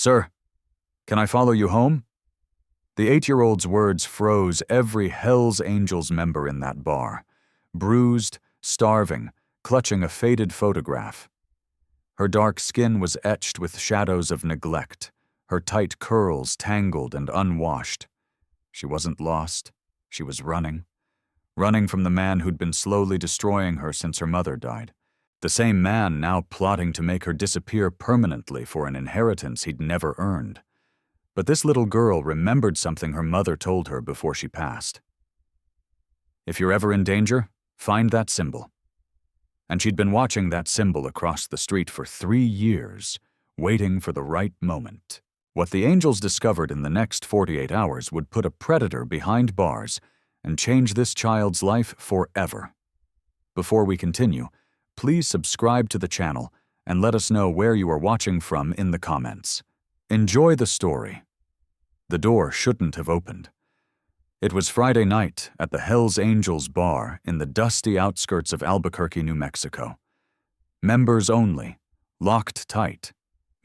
"Sir, can I follow you home?" The 8-year-old's words froze every Hell's Angels member in that bar, bruised, starving, clutching a faded photograph. Her dark skin was etched with shadows of neglect, her tight curls tangled and unwashed. She wasn't lost. She was running. Running from the man who'd been slowly destroying her since her mother died. The same man now plotting to make her disappear permanently for an inheritance he'd never earned. But this little girl remembered something her mother told her before she passed. If you're ever in danger, find that symbol. And she'd been watching that symbol across the street for 3 years, waiting for the right moment. What the Angels discovered in the next 48 hours would put a predator behind bars and change this child's life forever. Before we continue, please subscribe to the channel and let us know where you are watching from in the comments. Enjoy the story. The door shouldn't have opened. It was Friday night at the Hell's Angels bar in the dusty outskirts of Albuquerque, New Mexico. Members only, locked tight,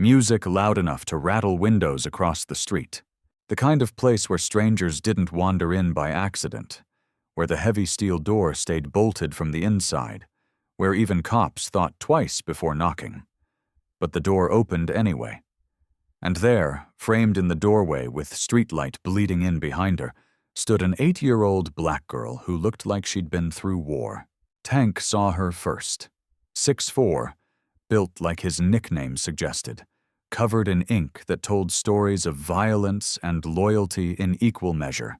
music loud enough to rattle windows across the street. The kind of place where strangers didn't wander in by accident, where the heavy steel door stayed bolted from the inside, where even cops thought twice before knocking. But the door opened anyway. And there, framed in the doorway with streetlight bleeding in behind her, stood an 8-year-old black girl who looked like she'd been through war. Tank saw her first. 6'4", built like his nickname suggested, covered in ink that told stories of violence and loyalty in equal measure.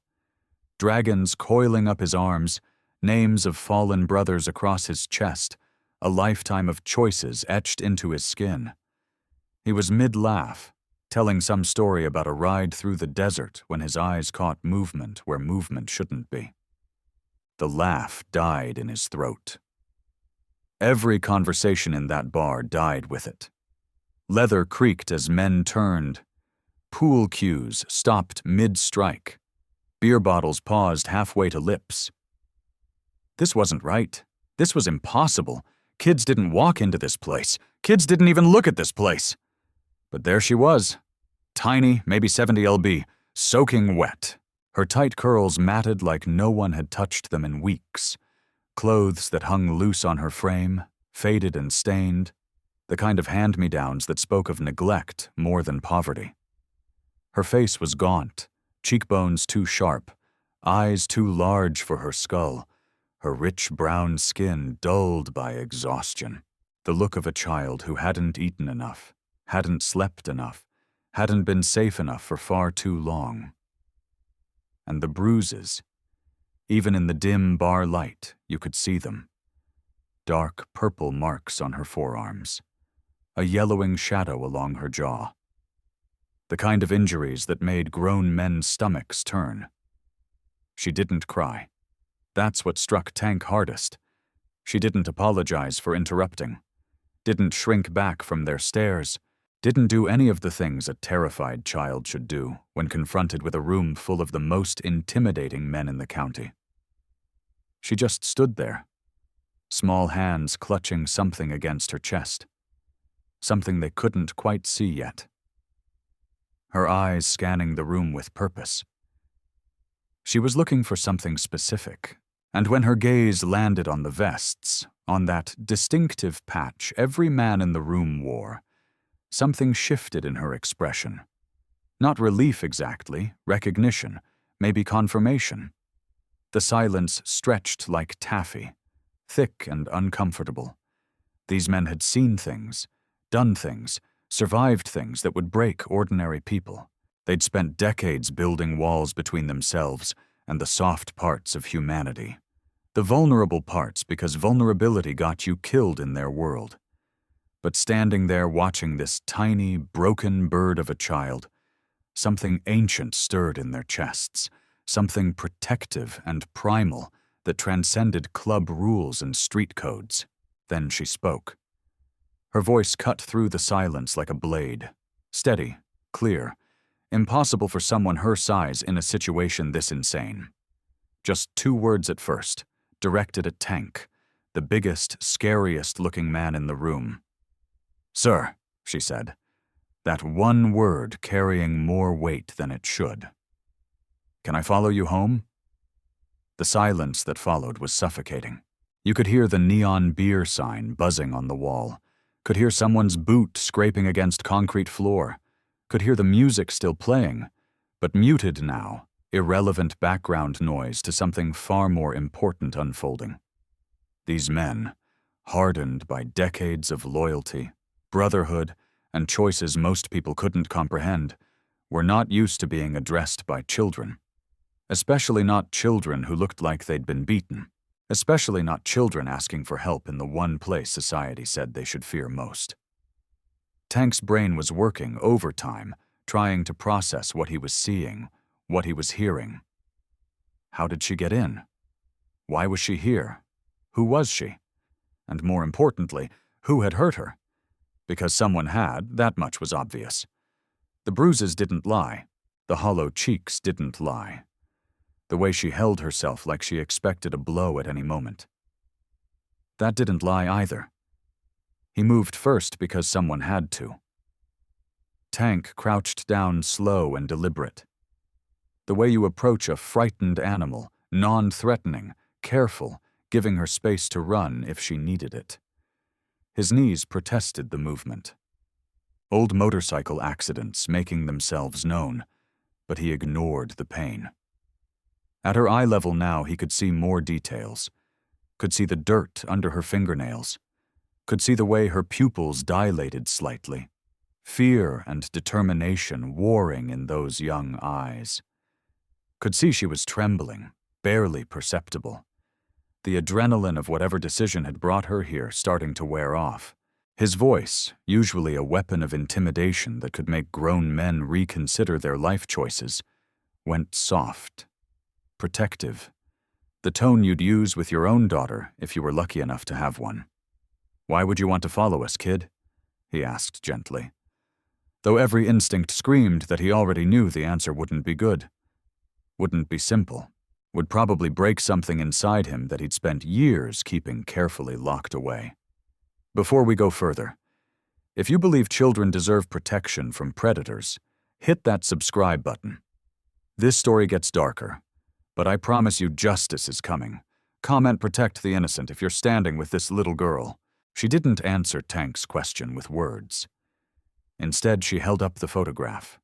Dragons coiling up his arms, names of fallen brothers across his chest, a lifetime of choices etched into his skin. He was mid-laugh, telling some story about a ride through the desert when his eyes caught movement where movement shouldn't be. The laugh died in his throat. Every conversation in that bar died with it. Leather creaked as men turned. Pool cues stopped mid-strike. Beer bottles paused halfway to lips. This wasn't right. This was impossible. Kids didn't walk into this place. Kids didn't even look at this place. But there she was, tiny, maybe 70 lb, soaking wet, her tight curls matted like no one had touched them in weeks, clothes that hung loose on her frame, faded and stained, the kind of hand-me-downs that spoke of neglect more than poverty. Her face was gaunt, cheekbones too sharp, eyes too large for her skull, her rich brown skin dulled by exhaustion, the look of a child who hadn't eaten enough, hadn't slept enough, hadn't been safe enough for far too long. And the bruises, even in the dim bar light, you could see them. Dark purple marks on her forearms, a yellowing shadow along her jaw. The kind of injuries that made grown men's stomachs turn. She didn't cry. That's what struck Tank hardest. She didn't apologize for interrupting, didn't shrink back from their stares, didn't do any of the things a terrified child should do when confronted with a room full of the most intimidating men in the county. She just stood there, small hands clutching something against her chest, something they couldn't quite see yet. Her eyes scanning the room with purpose. She was looking for something specific, and when her gaze landed on the vests, on that distinctive patch every man in the room wore, something shifted in her expression. Not relief exactly, recognition, maybe confirmation. The silence stretched like taffy, thick and uncomfortable. These men had seen things, done things, survived things that would break ordinary people. They'd spent decades building walls between themselves and the soft parts of humanity. The vulnerable parts because vulnerability got you killed in their world. But standing there watching this tiny, broken bird of a child, something ancient stirred in their chests, something protective and primal that transcended club rules and street codes. Then she spoke. Her voice cut through the silence like a blade, steady, clear, impossible for someone her size in a situation this insane. Just 2 words at first, directed at Tank, the biggest, scariest-looking man in the room. "Sir," she said, That one word carrying more weight than it should. "Can I follow you home?" The silence that followed was suffocating. You could hear the neon beer sign buzzing on the wall, could hear someone's boot scraping against concrete floor, could hear the music still playing, but muted now, irrelevant background noise to something far more important unfolding. These men, hardened by decades of loyalty, brotherhood, and choices most people couldn't comprehend, were not used to being addressed by children. Especially not children who looked like they'd been beaten. Especially not children asking for help in the one place society said they should fear most. Tank's brain was working overtime, trying to process what he was seeing, what he was hearing. How did she get in? Why was she here? Who was she? And more importantly, who had hurt her? Because someone had, that much was obvious. The bruises didn't lie. The hollow cheeks didn't lie. The way she held herself like she expected a blow at any moment. That didn't lie either. He moved first because someone had to. Tank crouched down slow and deliberate. The way you approach a frightened animal, non-threatening, careful, giving her space to run if she needed it. His knees protested the movement. Old motorcycle accidents making themselves known, but he ignored the pain. At her eye level now, he could see more details. Could see the dirt under her fingernails. Could see the way her pupils dilated slightly. Fear and determination warring in those young eyes. Could see she was trembling, barely perceptible. The adrenaline of whatever decision had brought her here starting to wear off. His voice, usually a weapon of intimidation that could make grown men reconsider their life choices, went soft. Protective. The tone you'd use with your own daughter if you were lucky enough to have one. "Why would you want to follow us, kid?" he asked gently. Though every instinct screamed that he already knew the answer wouldn't be good. Wouldn't be simple. Would probably break something inside him that he'd spent years keeping carefully locked away. Before we go further, if you believe children deserve protection from predators, hit that subscribe button. This story gets darker. But I promise you justice is coming. Comment "Protect the innocent" if you're standing with this little girl. She didn't answer Tank's question with words. Instead, she held up the photograph.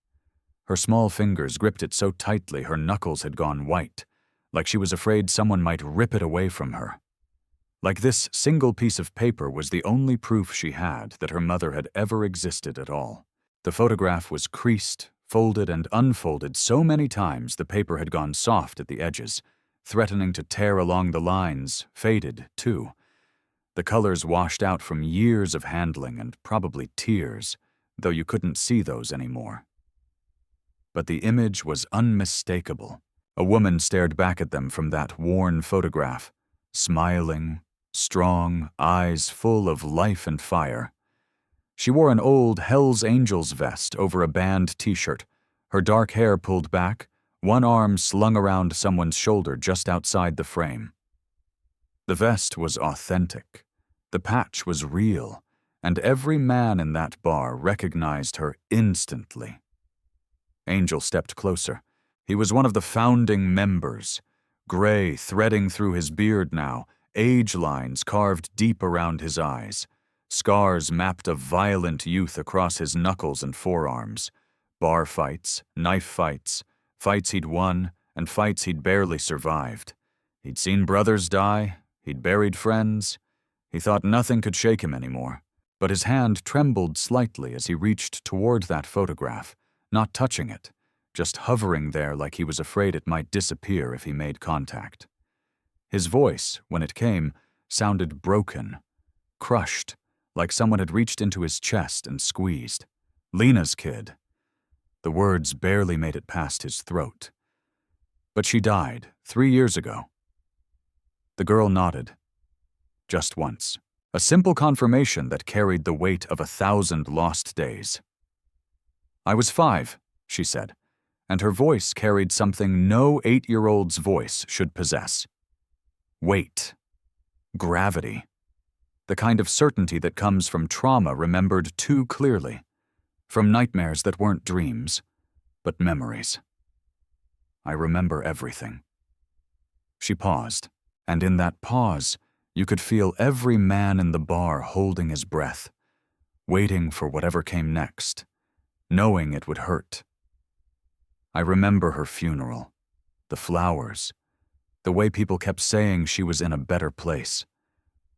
Her small fingers gripped it so tightly her knuckles had gone white, like she was afraid someone might rip it away from her. Like this single piece of paper was the only proof she had that her mother had ever existed at all. The photograph was creased, folded and unfolded so many times the paper had gone soft at the edges, threatening to tear along the lines, faded, too. The colors washed out from years of handling and probably tears, though you couldn't see those anymore. But the image was unmistakable. A woman stared back at them from that worn photograph, smiling, strong, eyes full of life and fire. She wore an old Hell's Angels vest over a band t-shirt, her dark hair pulled back, one arm slung around someone's shoulder just outside the frame. The vest was authentic. The patch was real, and every man in that bar recognized her instantly. Angel stepped closer. He was one of the founding members, gray threading through his beard now, age lines carved deep around his eyes. Scars mapped a violent youth across his knuckles and forearms. Bar fights, knife fights, fights he'd won, and fights he'd barely survived. He'd seen brothers die, he'd buried friends. He thought nothing could shake him anymore. But his hand trembled slightly as he reached toward that photograph, not touching it, just hovering there like he was afraid it might disappear if he made contact. His voice, when it came, sounded broken, crushed, like someone had reached into his chest and squeezed. "Lena's kid." The words barely made it past his throat. "But she died 3 years ago." The girl nodded. Just once. A simple confirmation that carried the weight of 1,000 lost days. "I was 5, she said, and her voice carried something no 8-year-old's voice should possess. Weight. Gravity. The kind of certainty that comes from trauma remembered too clearly. from nightmares that weren't dreams, but memories. I remember everything. She paused, and in that pause, you could feel every man in the bar holding his breath, waiting for whatever came next, knowing it would hurt. I remember her funeral, the flowers, the way people kept saying she was in a better place,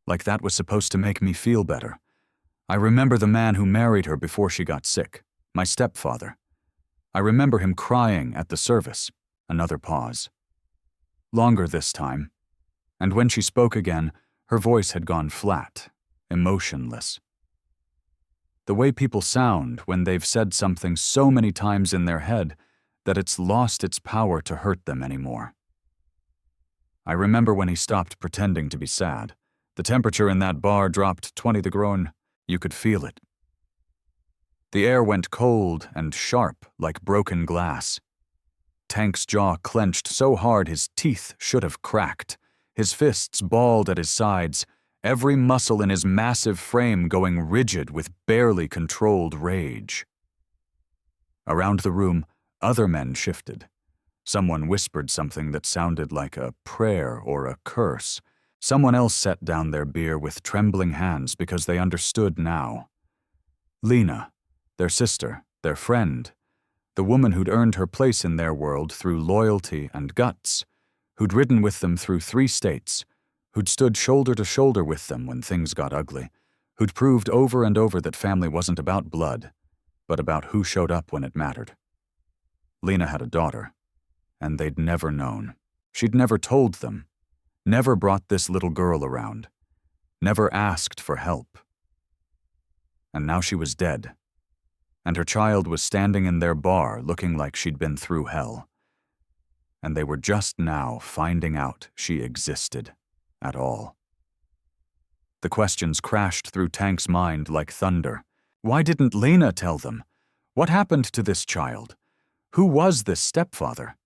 like that was supposed to make me feel better. I remember the man who married her before she got sick, my stepfather. I remember him crying at the service. Another pause. Longer this time, and when she spoke again, her voice had gone flat, emotionless. The way people sound when they've said something so many times in their head that it's lost its power to hurt them anymore. I remember when he stopped pretending to be sad. The temperature in that bar dropped 20 degrees. You could feel it. The air went cold and sharp like broken glass. Tank's jaw clenched so hard his teeth should have cracked, his fists balled at his sides, every muscle in his massive frame going rigid with barely controlled rage. Around the room, other men shifted. Someone whispered something that sounded like a prayer or a curse. Someone else set down their beer with trembling hands because they understood now. Lena, their sister, their friend, the woman who'd earned her place in their world through loyalty and guts, who'd ridden with them through 3 states, who'd stood shoulder to shoulder with them when things got ugly, who'd proved over and over that family wasn't about blood, but about who showed up when it mattered. Lena had a daughter, and they'd never known. She'd never told them, never brought this little girl around, never asked for help. And now she was dead, and her child was standing in their bar looking like she'd been through hell. And they were just now finding out she existed at all. The questions crashed through Tank's mind like thunder. Why didn't Lena tell them? What happened to this child? Who was this stepfather?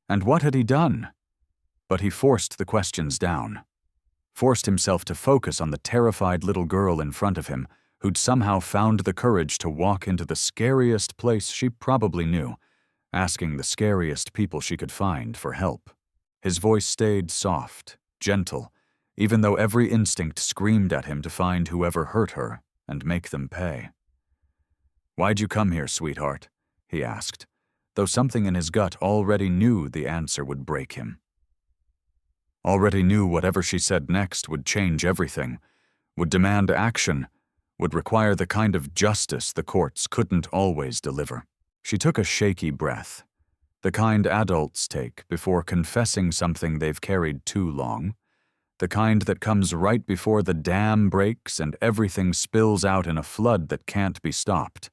And what had he done? But he forced the questions down, forced himself to focus on the terrified little girl in front of him who'd somehow found the courage to walk into the scariest place she probably knew, asking the scariest people she could find for help. His voice stayed soft, gentle, even though every instinct screamed at him to find whoever hurt her and make them pay. "Why'd you come here, sweetheart?" he asked, though something in his gut already knew the answer would break him. Already knew whatever she said next would change everything, would demand action, would require the kind of justice the courts couldn't always deliver. She took a shaky breath, the kind adults take before confessing something they've carried too long, the kind that comes right before the dam breaks and everything spills out in a flood that can't be stopped.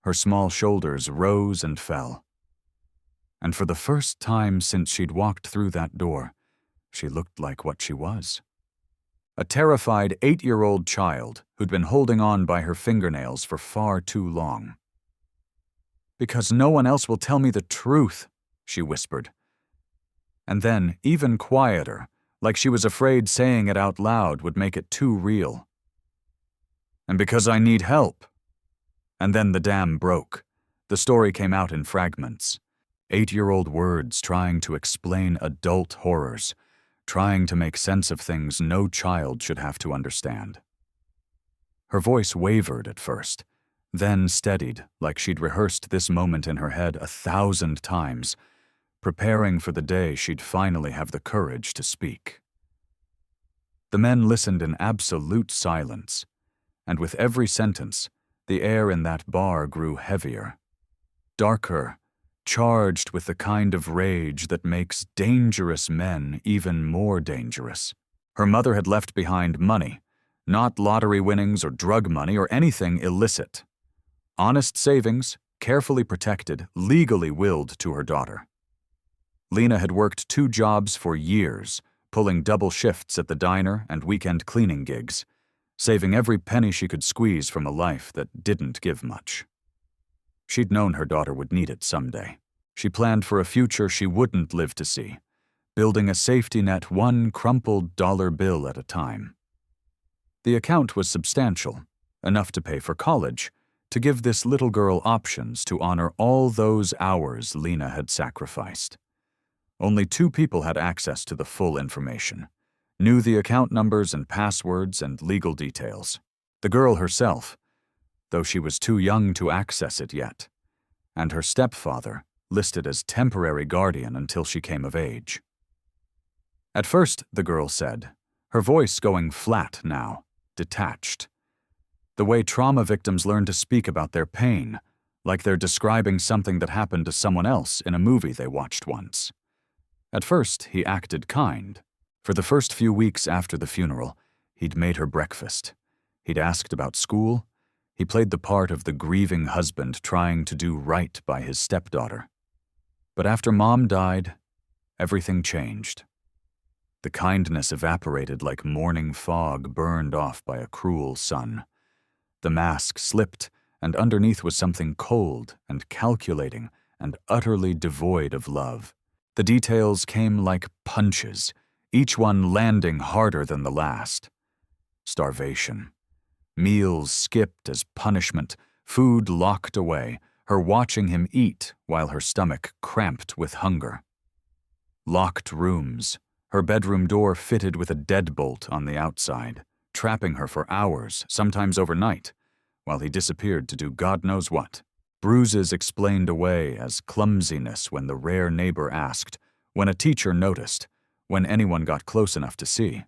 Her small shoulders rose and fell. And for the first time since she'd walked through that door, she looked like what she was. A terrified 8-year-old child who'd been holding on by her fingernails for far too long. "Because no one else will tell me the truth," she whispered. And then, even quieter, like she was afraid saying it out loud would make it too real. "And because I need help." And then the dam broke. The story came out in fragments. 8-year-old words trying to explain adult horrors, trying to make sense of things no child should have to understand. Her voice wavered at first, then steadied like she'd rehearsed this moment in her head 1,000 times, preparing for the day she'd finally have the courage to speak. The men listened in absolute silence, and with every sentence, the air in that bar grew heavier, darker, charged with the kind of rage that makes dangerous men even more dangerous. Her mother had left behind money, not lottery winnings or drug money or anything illicit. Honest savings, carefully protected, legally willed to her daughter. Lena had worked 2 jobs for years, pulling double shifts at the diner and weekend cleaning gigs, saving every penny she could squeeze from a life that didn't give much. She'd known her daughter would need it someday. She planned for a future she wouldn't live to see, building a safety net 1 crumpled dollar bill at a time. The account was substantial, enough to pay for college, to give this little girl options to honor all those hours Lena had sacrificed. Only 2 people had access to the full information, knew the account numbers and passwords and legal details. The girl herself, though she was too young to access it yet, and her stepfather, listed as temporary guardian until she came of age. At first, the girl said, her voice going flat now, detached. The way trauma victims learn to speak about their pain, like they're describing something that happened to someone else in a movie they watched once. At first, he acted kind. For the first few weeks after the funeral, he'd made her breakfast. He'd asked about school. He played the part of the grieving husband trying to do right by his stepdaughter. But after Mom died, everything changed. The kindness evaporated like morning fog burned off by a cruel sun. The mask slipped, and underneath was something cold and calculating and utterly devoid of love. The details came like punches, each one landing harder than the last. Starvation. Meals skipped as punishment, food locked away, her watching him eat while her stomach cramped with hunger. Locked rooms, her bedroom door fitted with a deadbolt on the outside, trapping her for hours, sometimes overnight, while he disappeared to do God knows what. Bruises explained away as clumsiness when the rare neighbor asked, when a teacher noticed, when anyone got close enough to see.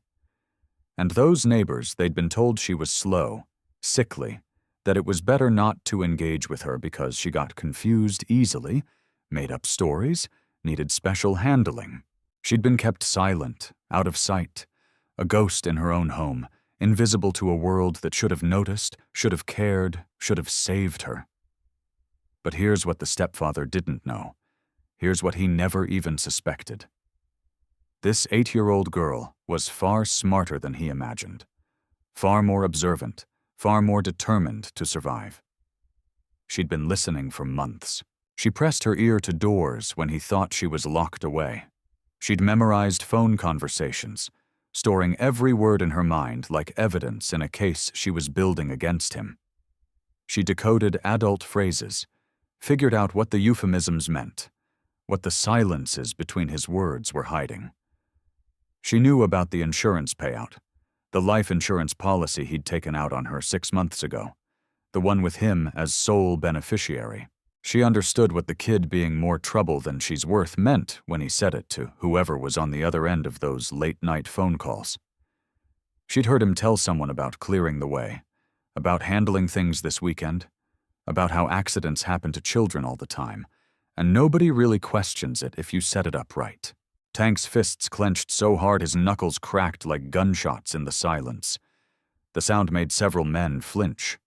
And those neighbors, they'd been told she was slow, sickly, that it was better not to engage with her because she got confused easily, made up stories, needed special handling. She'd been kept silent, out of sight, a ghost in her own home, invisible to a world that should have noticed, should have cared, should have saved her. But here's what the stepfather didn't know. Here's what he never even suspected. This 8-year-old girl was far smarter than he imagined, far more observant, far more determined to survive. She'd been listening for months. She pressed her ear to doors when he thought she was locked away. She'd memorized phone conversations, storing every word in her mind like evidence in a case she was building against him. She decoded adult phrases, figured out what the euphemisms meant, what the silences between his words were hiding. She knew about the insurance payout, the life insurance policy he'd taken out on her 6 months ago, the one with him as sole beneficiary. She understood what the kid being more trouble than she's worth meant when he said it to whoever was on the other end of those late-night phone calls. She'd heard him tell someone about clearing the way, about handling things this weekend, about how accidents happen to children all the time, and nobody really questions it if you set it up right. Tank's fists clenched so hard his knuckles cracked like gunshots in the silence. The sound made several men flinch.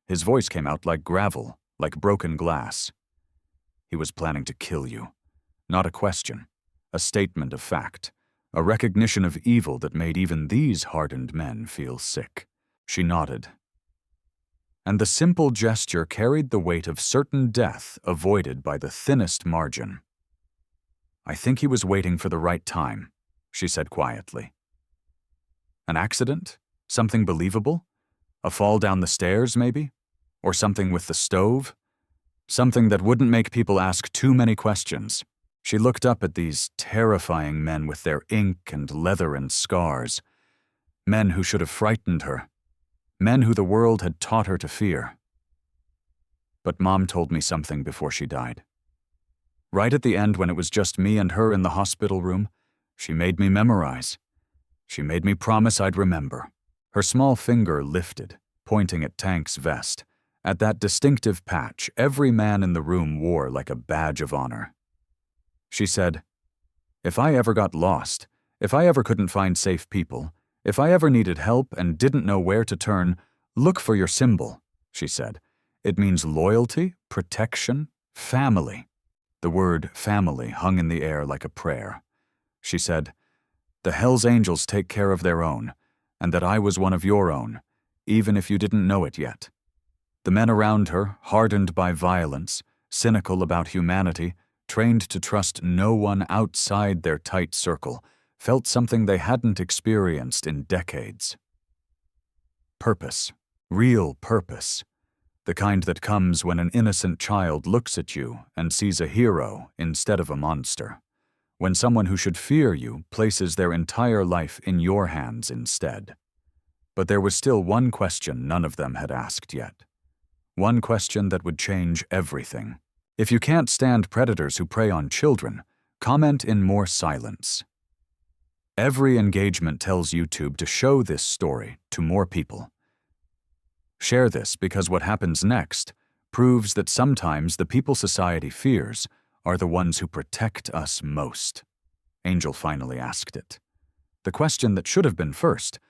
His voice came out like gravel, like broken glass. He was planning to kill you. Not a question, a statement of fact, a recognition of evil that made even these hardened men feel sick. She nodded. And the simple gesture carried the weight of certain death avoided by the thinnest margin. I think he was waiting for the right time, she said quietly. An accident? Something believable? A fall down the stairs, maybe? Or something with the stove? Something that wouldn't make people ask too many questions. She looked up at these terrifying men with their ink and leather and scars. Men who should have frightened her. Men who the world had taught her to fear. But Mom told me something before she died. Right at the end, when it was just me and her in the hospital room, she made me memorize. She made me promise I'd remember. Her small finger lifted, pointing at Tank's vest, at that distinctive patch every man in the room wore like a badge of honor. She said, "If I ever got lost, if I ever couldn't find safe people, if I ever needed help and didn't know where to turn, look for your symbol," she said. "It means loyalty, protection, family." The word family hung in the air like a prayer. She said, "The Hells Angels take care of their own, and that I was one of your own, even if you didn't know it yet." The men around her, hardened by violence, cynical about humanity, trained to trust no one outside their tight circle, felt something they hadn't experienced in decades. Purpose, real purpose. The kind that comes when an innocent child looks at you and sees a hero instead of a monster. When someone who should fear you places their entire life in your hands instead. But there was still one question none of them had asked yet. One question that would change everything. If you can't stand predators who prey on children, comment in more silence. Every engagement tells YouTube to show this story to more people. Share this because what happens next proves that sometimes the people society fears are the ones who protect us most. Angel finally asked it. The question that should have been first,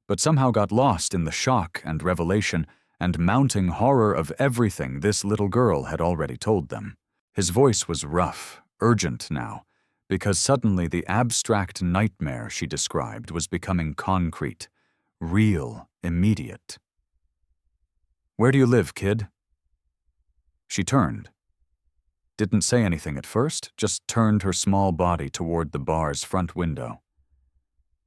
but somehow got lost in the shock and revelation and mounting horror of everything this little girl had already told them. His voice was rough, urgent now, because suddenly the abstract nightmare she described was becoming concrete, real, immediate. "Where do you live, kid?" She turned. Didn't say anything at first, just turned her small body toward the bar's front window.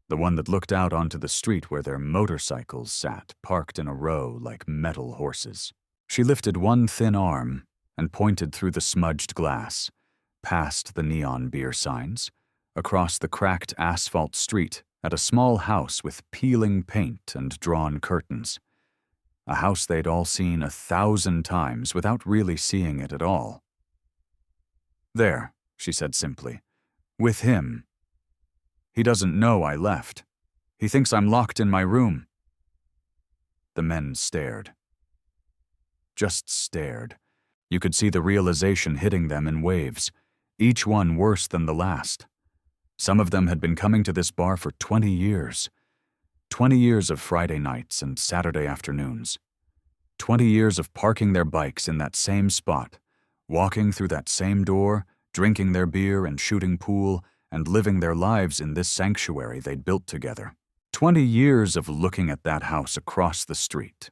The one that looked out onto the street where their motorcycles sat, parked in a row like metal horses. She lifted one thin arm and pointed through the smudged glass, past the neon beer signs, across the cracked asphalt street at a small house with peeling paint and drawn curtains. A house they'd all seen 1,000 times without really seeing it at all. "There," she said simply. "With him. He doesn't know I left. He thinks I'm locked in my room." The men stared. Just stared. You could see the realization hitting them in waves, each one worse than the last. Some of them had been coming to this bar for 20 years. 20 years of Friday nights and Saturday afternoons. 20 years of parking their bikes in that same spot, walking through that same door, drinking their beer and shooting pool, and living their lives in this sanctuary they'd built together. 20 years of looking at that house across the street.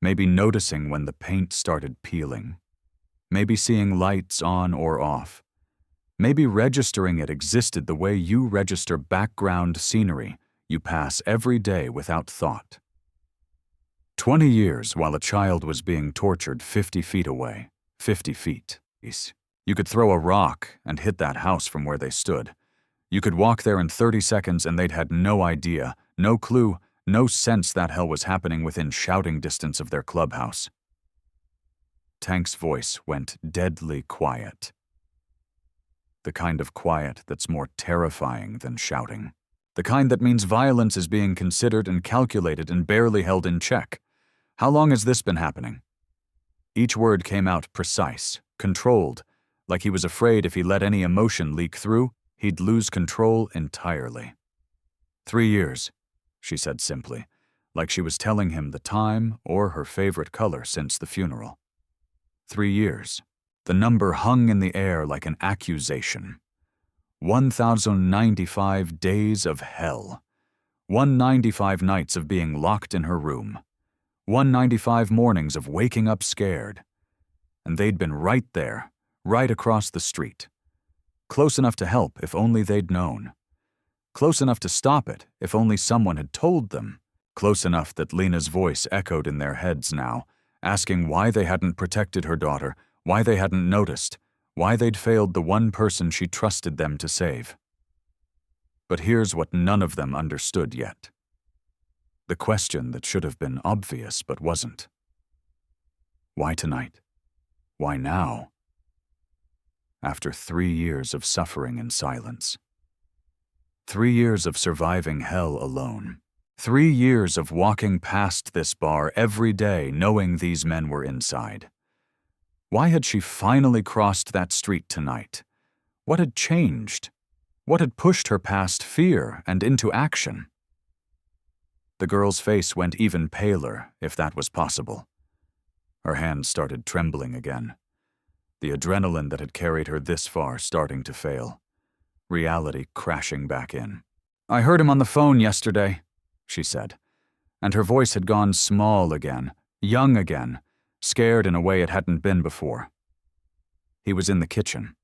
Maybe noticing when the paint started peeling. Maybe seeing lights on or off. Maybe registering it existed the way you register background scenery you pass every day without thought. 20 years while a child was being tortured 50 feet away. 50 feet. You could throw a rock and hit that house from where they stood. You could walk there in 30 seconds and they'd had no idea, no clue, no sense that hell was happening within shouting distance of their clubhouse. Tank's voice went deadly quiet. The kind of quiet that's more terrifying than shouting. The kind that means violence is being considered and calculated and barely held in check. "How long has this been happening?" Each word came out precise, controlled, like he was afraid if he let any emotion leak through, he'd lose control entirely. 3 years, she said simply, like she was telling him the time or her favorite color since the funeral. 3 years. The number hung in the air like an accusation. 1,095 days of hell. 195 nights of being locked in her room. 195 mornings of waking up scared. And they'd been right there, right across the street. Close enough to help if only they'd known. Close enough to stop it if only someone had told them. Close enough that Lena's voice echoed in their heads now, asking why they hadn't protected her daughter, why they hadn't noticed, why they'd failed the one person she trusted them to save. But here's what none of them understood yet. The question that should have been obvious but wasn't. Why tonight? Why now? After 3 years of suffering in silence. 3 years of surviving hell alone. 3 years of walking past this bar every day knowing these men were inside. Why had she finally crossed that street tonight? What had changed? What had pushed her past fear and into action? The girl's face went even paler, if that was possible. Her hands started trembling again. The adrenaline that had carried her this far starting to fail. Reality crashing back in. "I heard him on the phone yesterday," she said, and her voice had gone small again, young again, scared in a way it hadn't been before. He was in the kitchen.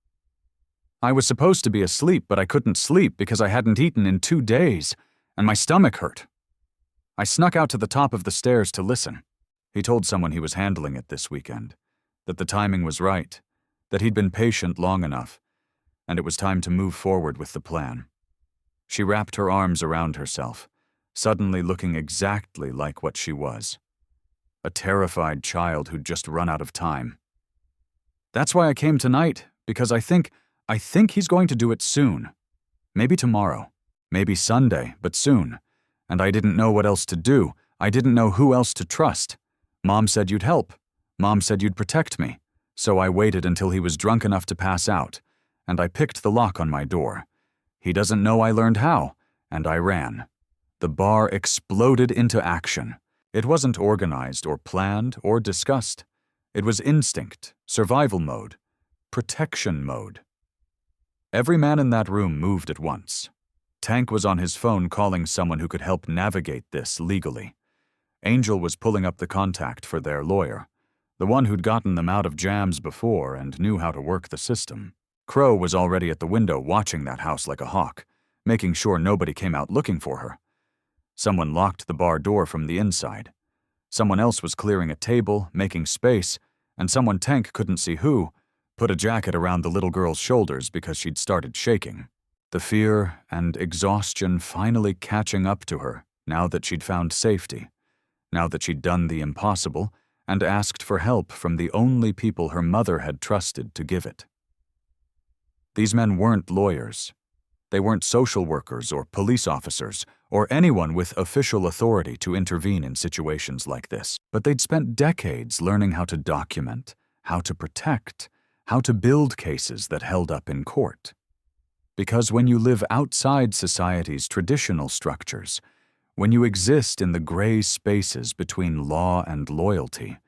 "I was supposed to be asleep, but I couldn't sleep because I hadn't eaten in 2 days, and my stomach hurt. I snuck out to the top of the stairs to listen. He told someone he was handling it this weekend, that the timing was right, that he'd been patient long enough, and it was time to move forward with the plan. She wrapped her arms around herself, suddenly looking exactly like what she was. A terrified child who'd just run out of time. "That's why I came tonight, because I think he's going to do it soon. Maybe tomorrow, maybe Sunday, but soon. And I didn't know what else to do. I didn't know who else to trust. Mom said you'd help. Mom said you'd protect me. So I waited until he was drunk enough to pass out, and I picked the lock on my door. He doesn't know I learned how, and I ran." The bar exploded into action. It wasn't organized or planned or discussed. It was instinct, survival mode, protection mode. Every man in that room moved at once. Tank was on his phone calling someone who could help navigate this legally. Angel was pulling up the contact for their lawyer, the one who'd gotten them out of jams before and knew how to work the system. Crow was already at the window watching that house like a hawk, making sure nobody came out looking for her. Someone locked the bar door from the inside. Someone else was clearing a table, making space, and someone Tank couldn't see who put a jacket around the little girl's shoulders because she'd started shaking. The fear and exhaustion finally catching up to her now that she'd found safety, now that she'd done the impossible and asked for help from the only people her mother had trusted to give it. These men weren't lawyers. They weren't social workers or police officers or anyone with official authority to intervene in situations like this, but they'd spent decades learning how to document, how to protect, how to build cases that held up in court. Because when you live outside society's traditional structures, when you exist in the gray spaces between law and loyalty,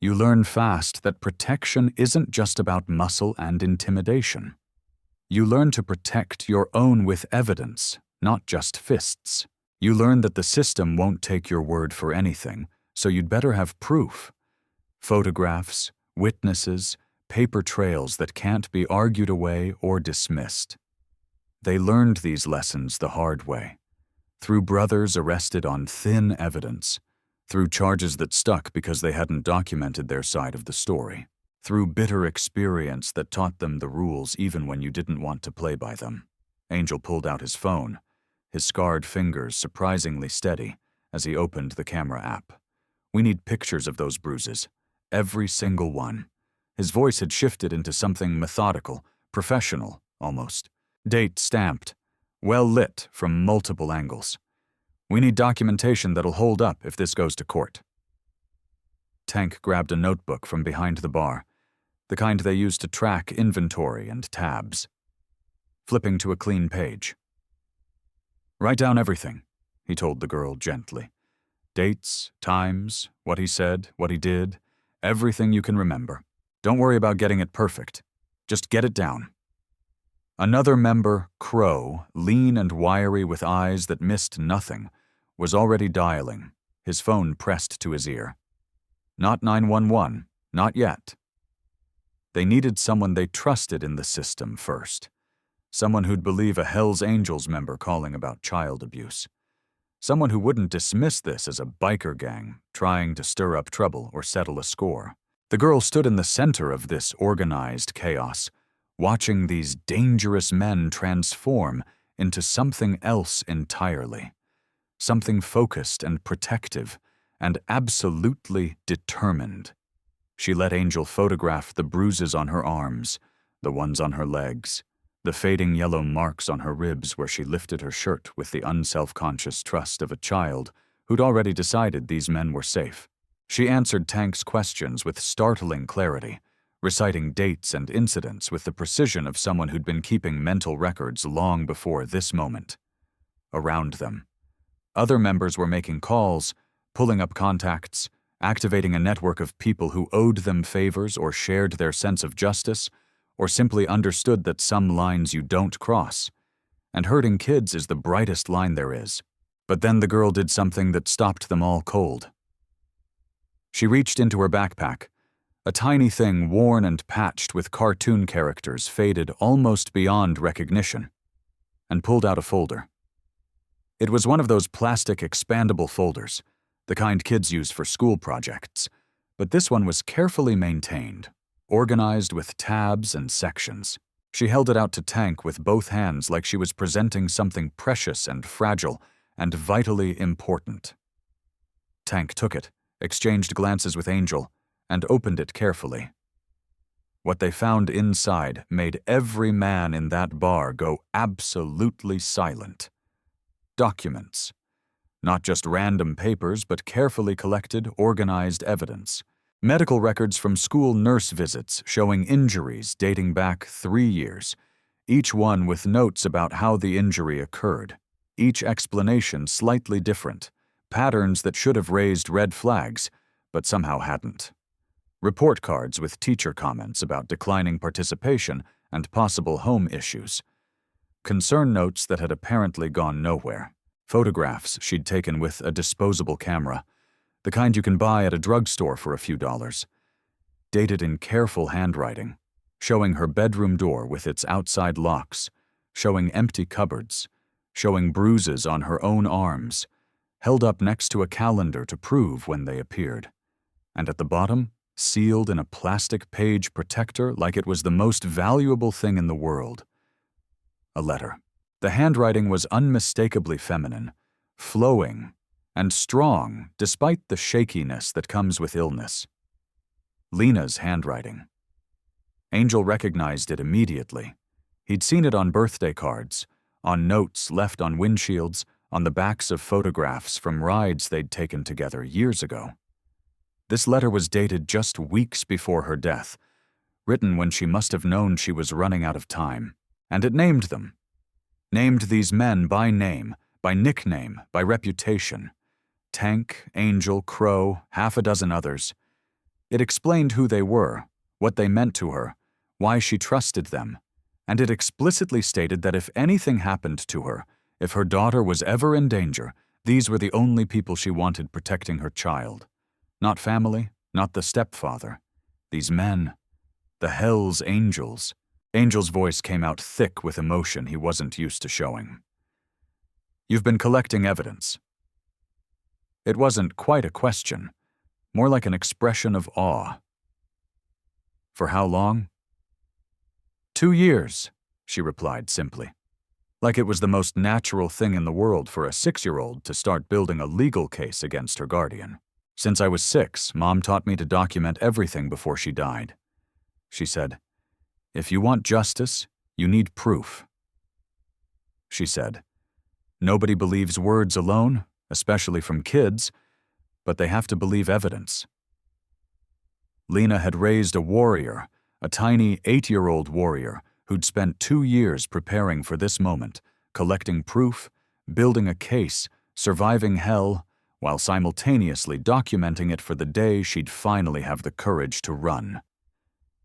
you learn fast that protection isn't just about muscle and intimidation. You learn to protect your own with evidence, not just fists. You learn that the system won't take your word for anything, so you'd better have proof. Photographs, witnesses, paper trails that can't be argued away or dismissed. They learned these lessons the hard way, through brothers arrested on thin evidence, through charges that stuck because they hadn't documented their side of the story, through bitter experience that taught them the rules even when you didn't want to play by them. Angel pulled out his phone, his scarred fingers surprisingly steady as he opened the camera app. "We need pictures of those bruises, every single one." His voice had shifted into something methodical, professional, almost. Date stamped, well lit from multiple angles. "We need documentation that'll hold up if this goes to court." Tank grabbed a notebook from behind the bar, the kind they use to track inventory and tabs. Flipping to a clean page. "Write down everything," he told the girl gently. "Dates, times, what he said, what he did, everything you can remember. Don't worry about getting it perfect. Just get it down." Another member, Crow, lean and wiry with eyes that missed nothing, was already dialing, his phone pressed to his ear. Not 911, not yet. They needed someone they trusted in the system first. Someone who'd believe a Hells Angels member calling about child abuse. Someone who wouldn't dismiss this as a biker gang trying to stir up trouble or settle a score. The girl stood in the center of this organized chaos, watching these dangerous men transform into something else entirely. Something focused and protective, and absolutely determined. She let Angel photograph the bruises on her arms, the ones on her legs, the fading yellow marks on her ribs where she lifted her shirt with the unself-conscious trust of a child who'd already decided these men were safe. She answered Tank's questions with startling clarity, reciting dates and incidents with the precision of someone who'd been keeping mental records long before this moment. Around them, other members were making calls, pulling up contacts, activating a network of people who owed them favors or shared their sense of justice, or simply understood that some lines you don't cross. And hurting kids is the brightest line there is. But then the girl did something that stopped them all cold. She reached into her backpack, a tiny thing worn and patched with cartoon characters faded almost beyond recognition, and pulled out a folder. It was one of those plastic expandable folders, the kind kids use for school projects, but this one was carefully maintained, organized with tabs and sections. She held it out to Tank with both hands like she was presenting something precious and fragile and vitally important. Tank took it, exchanged glances with Angel, and opened it carefully. What they found inside made every man in that bar go absolutely silent. Documents. Not just random papers, but carefully collected, organized evidence. Medical records from school nurse visits showing injuries dating back 3 years, each one with notes about how the injury occurred. Each explanation slightly different, patterns that should have raised red flags, but somehow hadn't. Report cards with teacher comments about declining participation and possible home issues. Concern notes that had apparently gone nowhere. Photographs she'd taken with a disposable camera, the kind you can buy at a drugstore for a few dollars. Dated in careful handwriting, showing her bedroom door with its outside locks, showing empty cupboards, showing bruises on her own arms, held up next to a calendar to prove when they appeared. And at the bottom, sealed in a plastic page protector like it was the most valuable thing in the world. A letter. The handwriting was unmistakably feminine, flowing, and strong despite the shakiness that comes with illness. Lena's handwriting. Angel recognized it immediately. He'd seen it on birthday cards, on notes left on windshields, on the backs of photographs from rides they'd taken together years ago. This letter was dated just weeks before her death, written when she must have known she was running out of time, and it named them. Named these men by name, by nickname, by reputation. Tank, Angel, Crow, half a dozen others. It explained who they were, what they meant to her, why she trusted them, and it explicitly stated that if anything happened to her, if her daughter was ever in danger, these were the only people she wanted protecting her child. Not family, not the stepfather. These men. The Hell's Angels. Angel's voice came out thick with emotion he wasn't used to showing. You've been collecting evidence. It wasn't quite a question, more like an expression of awe. For how long? 2 years, she replied simply. Like it was the most natural thing in the world for a 6-year-old to start building a legal case against her guardian. Since I was 6, Mom taught me to document everything before she died. She said, "If you want justice, you need proof." She said, "Nobody believes words alone, especially from kids, but they have to believe evidence." Lena had raised a warrior, a tiny 8-year-old warrior who'd spent 2 years preparing for this moment, collecting proof, building a case, surviving hell, while simultaneously documenting it for the day she'd finally have the courage to run.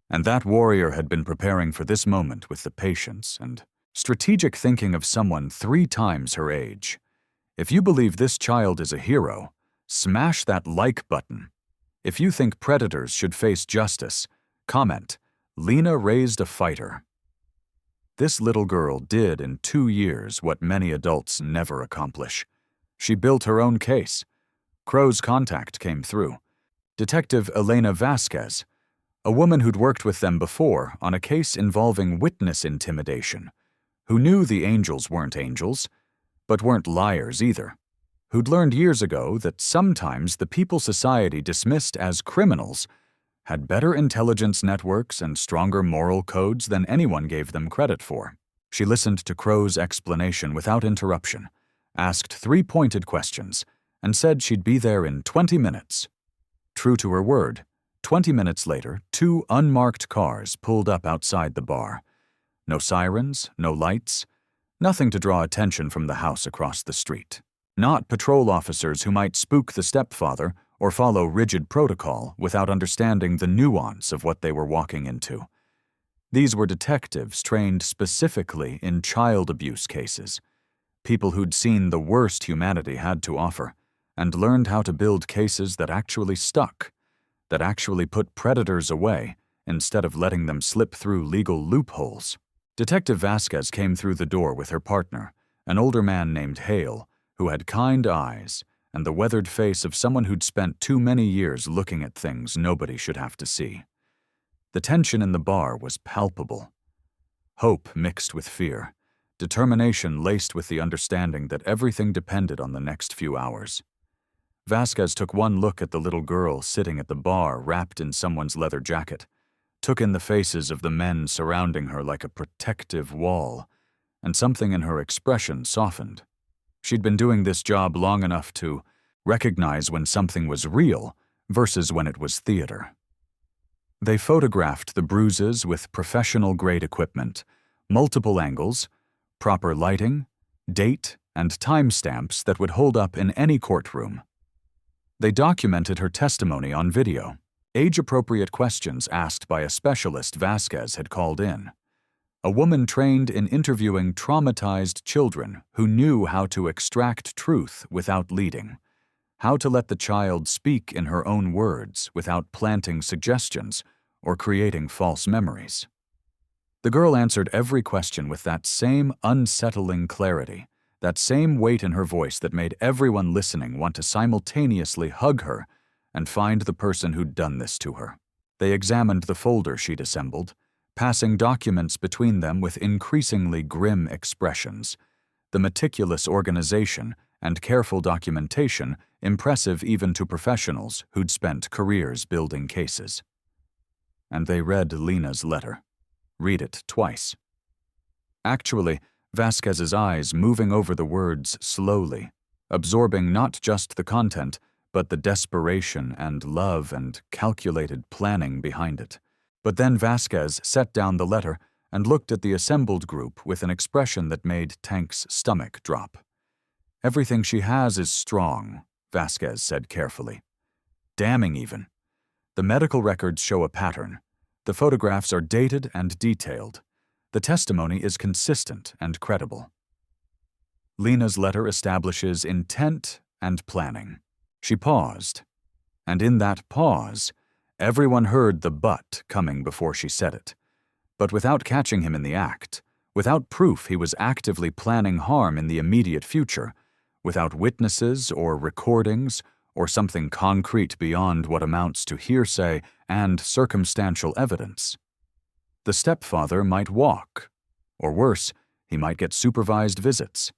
And that warrior had been preparing for this moment with the patience and strategic thinking of someone 3 times her age. If you believe this child is a hero, smash that like button. If you think predators should face justice, comment, "Lena raised a fighter." This little girl did in 2 years what many adults never accomplish. She built her own case. Crow's contact came through. Detective Elena Vasquez, a woman who'd worked with them before on a case involving witness intimidation, who knew the angels weren't angels, but weren't liars either, who'd learned years ago that sometimes the people society dismissed as criminals had better intelligence networks and stronger moral codes than anyone gave them credit for. She listened to Crow's explanation without interruption, asked 3 pointed questions, and said she'd be there in 20 minutes. True to her word, 20 minutes later, 2 unmarked cars pulled up outside the bar. No sirens, no lights, nothing to draw attention from the house across the street. Not patrol officers who might spook the stepfather or follow rigid protocol without understanding the nuance of what they were walking into. These were detectives trained specifically in child abuse cases, people who'd seen the worst humanity had to offer and learned how to build cases that actually stuck, that actually put predators away instead of letting them slip through legal loopholes. Detective Vasquez came through the door with her partner, an older man named Hale, who had kind eyes and the weathered face of someone who'd spent too many years looking at things nobody should have to see. The tension in the bar was palpable. Hope mixed with fear, determination laced with the understanding that everything depended on the next few hours. Vasquez took one look at the little girl sitting at the bar wrapped in someone's leather jacket, took in the faces of the men surrounding her like a protective wall, and something in her expression softened. She'd been doing this job long enough to recognize when something was real versus when it was theater. They photographed the bruises with professional-grade equipment, multiple angles, proper lighting, date, and timestamps that would hold up in any courtroom. They documented her testimony on video, age-appropriate questions asked by a specialist Vasquez had called in, a woman trained in interviewing traumatized children who knew how to extract truth without leading, how to let the child speak in her own words without planting suggestions or creating false memories. The girl answered every question with that same unsettling clarity, that same weight in her voice that made everyone listening want to simultaneously hug her and find the person who'd done this to her. They examined the folder she'd assembled, passing documents between them with increasingly grim expressions, the meticulous organization and careful documentation impressive even to professionals who'd spent careers building cases. And they read Lena's letter. Read it twice. Actually, Vasquez's eyes moving over the words slowly, absorbing not just the content, but the desperation and love and calculated planning behind it. But then Vasquez set down the letter and looked at the assembled group with an expression that made Tank's stomach drop. "Everything she has is strong," Vasquez said carefully. "Damning even. The medical records show a pattern. The photographs are dated and detailed. The testimony is consistent and credible." Lena's letter establishes intent and planning. She paused, and in that pause, everyone heard the but coming before she said it, but without catching him in the act, without proof he was actively planning harm in the immediate future, without witnesses or recordings or something concrete beyond what amounts to hearsay and circumstantial evidence. The stepfather might walk, or worse, he might get supervised visits,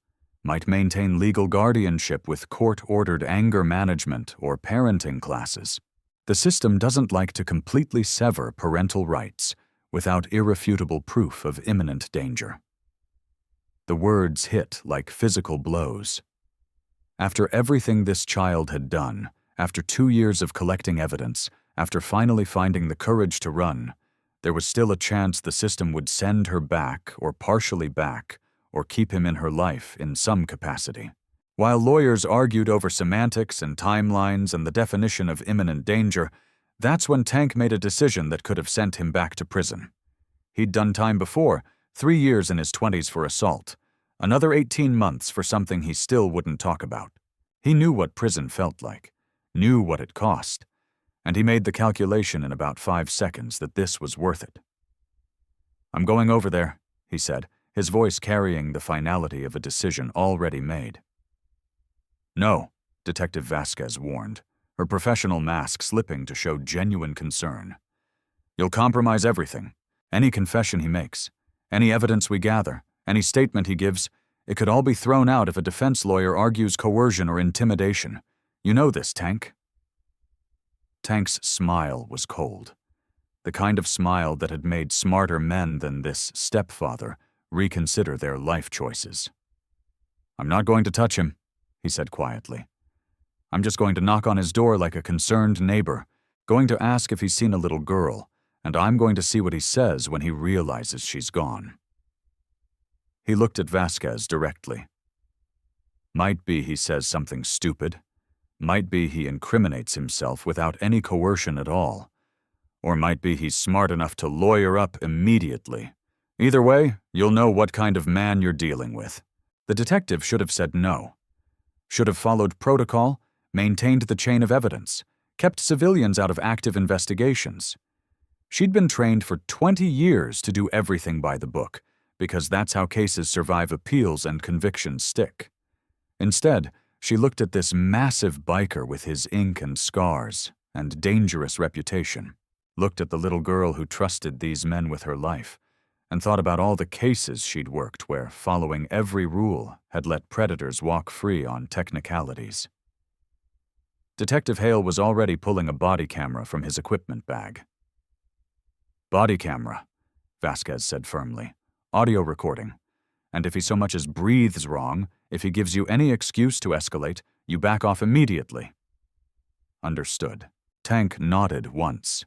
might maintain legal guardianship with court-ordered anger management or parenting classes. The system doesn't like to completely sever parental rights without irrefutable proof of imminent danger. The words hit like physical blows. After everything this child had done, after 2 years of collecting evidence, after finally finding the courage to run, there was still a chance the system would send her back or partially back or keep him in her life in some capacity. While lawyers argued over semantics and timelines and the definition of imminent danger, that's when Tank made a decision that could have sent him back to prison. He'd done time before, 3 years in his 20s for assault, another 18 months for something he still wouldn't talk about. He knew what prison felt like, knew what it cost, and he made the calculation in about 5 seconds that this was worth it. "I'm going over there," he said, his voice carrying the finality of a decision already made. "No," Detective Vasquez warned, her professional mask slipping to show genuine concern. "You'll compromise everything. Any confession he makes, any evidence we gather, any statement he gives, it could all be thrown out if a defense lawyer argues coercion or intimidation. You know this, Tank." Tank's smile was cold, the kind of smile that had made smarter men than this stepfather reconsider their life choices. "I'm not going to touch him," he said quietly. "I'm just going to knock on his door like a concerned neighbor, going to ask if he's seen a little girl, and I'm going to see what he says when he realizes she's gone." He looked at Vasquez directly. Might be he says something stupid. Might be he incriminates himself without any coercion at all. Or might be he's smart enough to lawyer up immediately. Either way, you'll know what kind of man you're dealing with. The detective should have said no. Should have followed protocol, maintained the chain of evidence, kept civilians out of active investigations. She'd been trained for 20 years to do everything by the book, because that's how cases survive appeals and convictions stick. Instead, She looked at this massive biker with his ink and scars and dangerous reputation, looked at the little girl who trusted these men with her life, and thought about all the cases she'd worked where following every rule had let predators walk free on technicalities. Detective Hale was already pulling a body camera from his equipment bag. "Body camera," Vasquez said firmly. "Audio recording. And if he so much as breathes wrong, if he gives you any excuse to escalate, you back off immediately." Understood. Tank nodded once.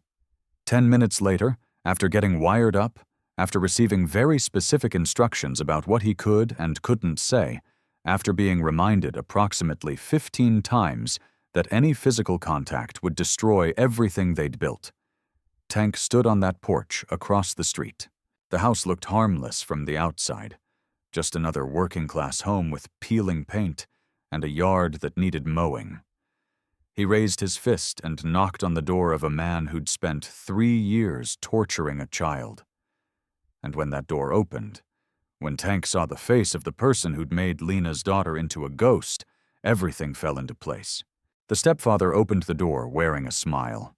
10 minutes later, after getting wired up, after receiving very specific instructions about what he could and couldn't say, after being reminded approximately 15 times that any physical contact would destroy everything they'd built, Tank stood on that porch across the street. The house looked harmless from the outside, just another working-class home with peeling paint and a yard that needed mowing. He raised his fist and knocked on the door of a man who'd spent 3 years torturing a child. And when that door opened, when Tank saw the face of the person who'd made Lena's daughter into a ghost, everything fell into place. The stepfather opened the door wearing a smile.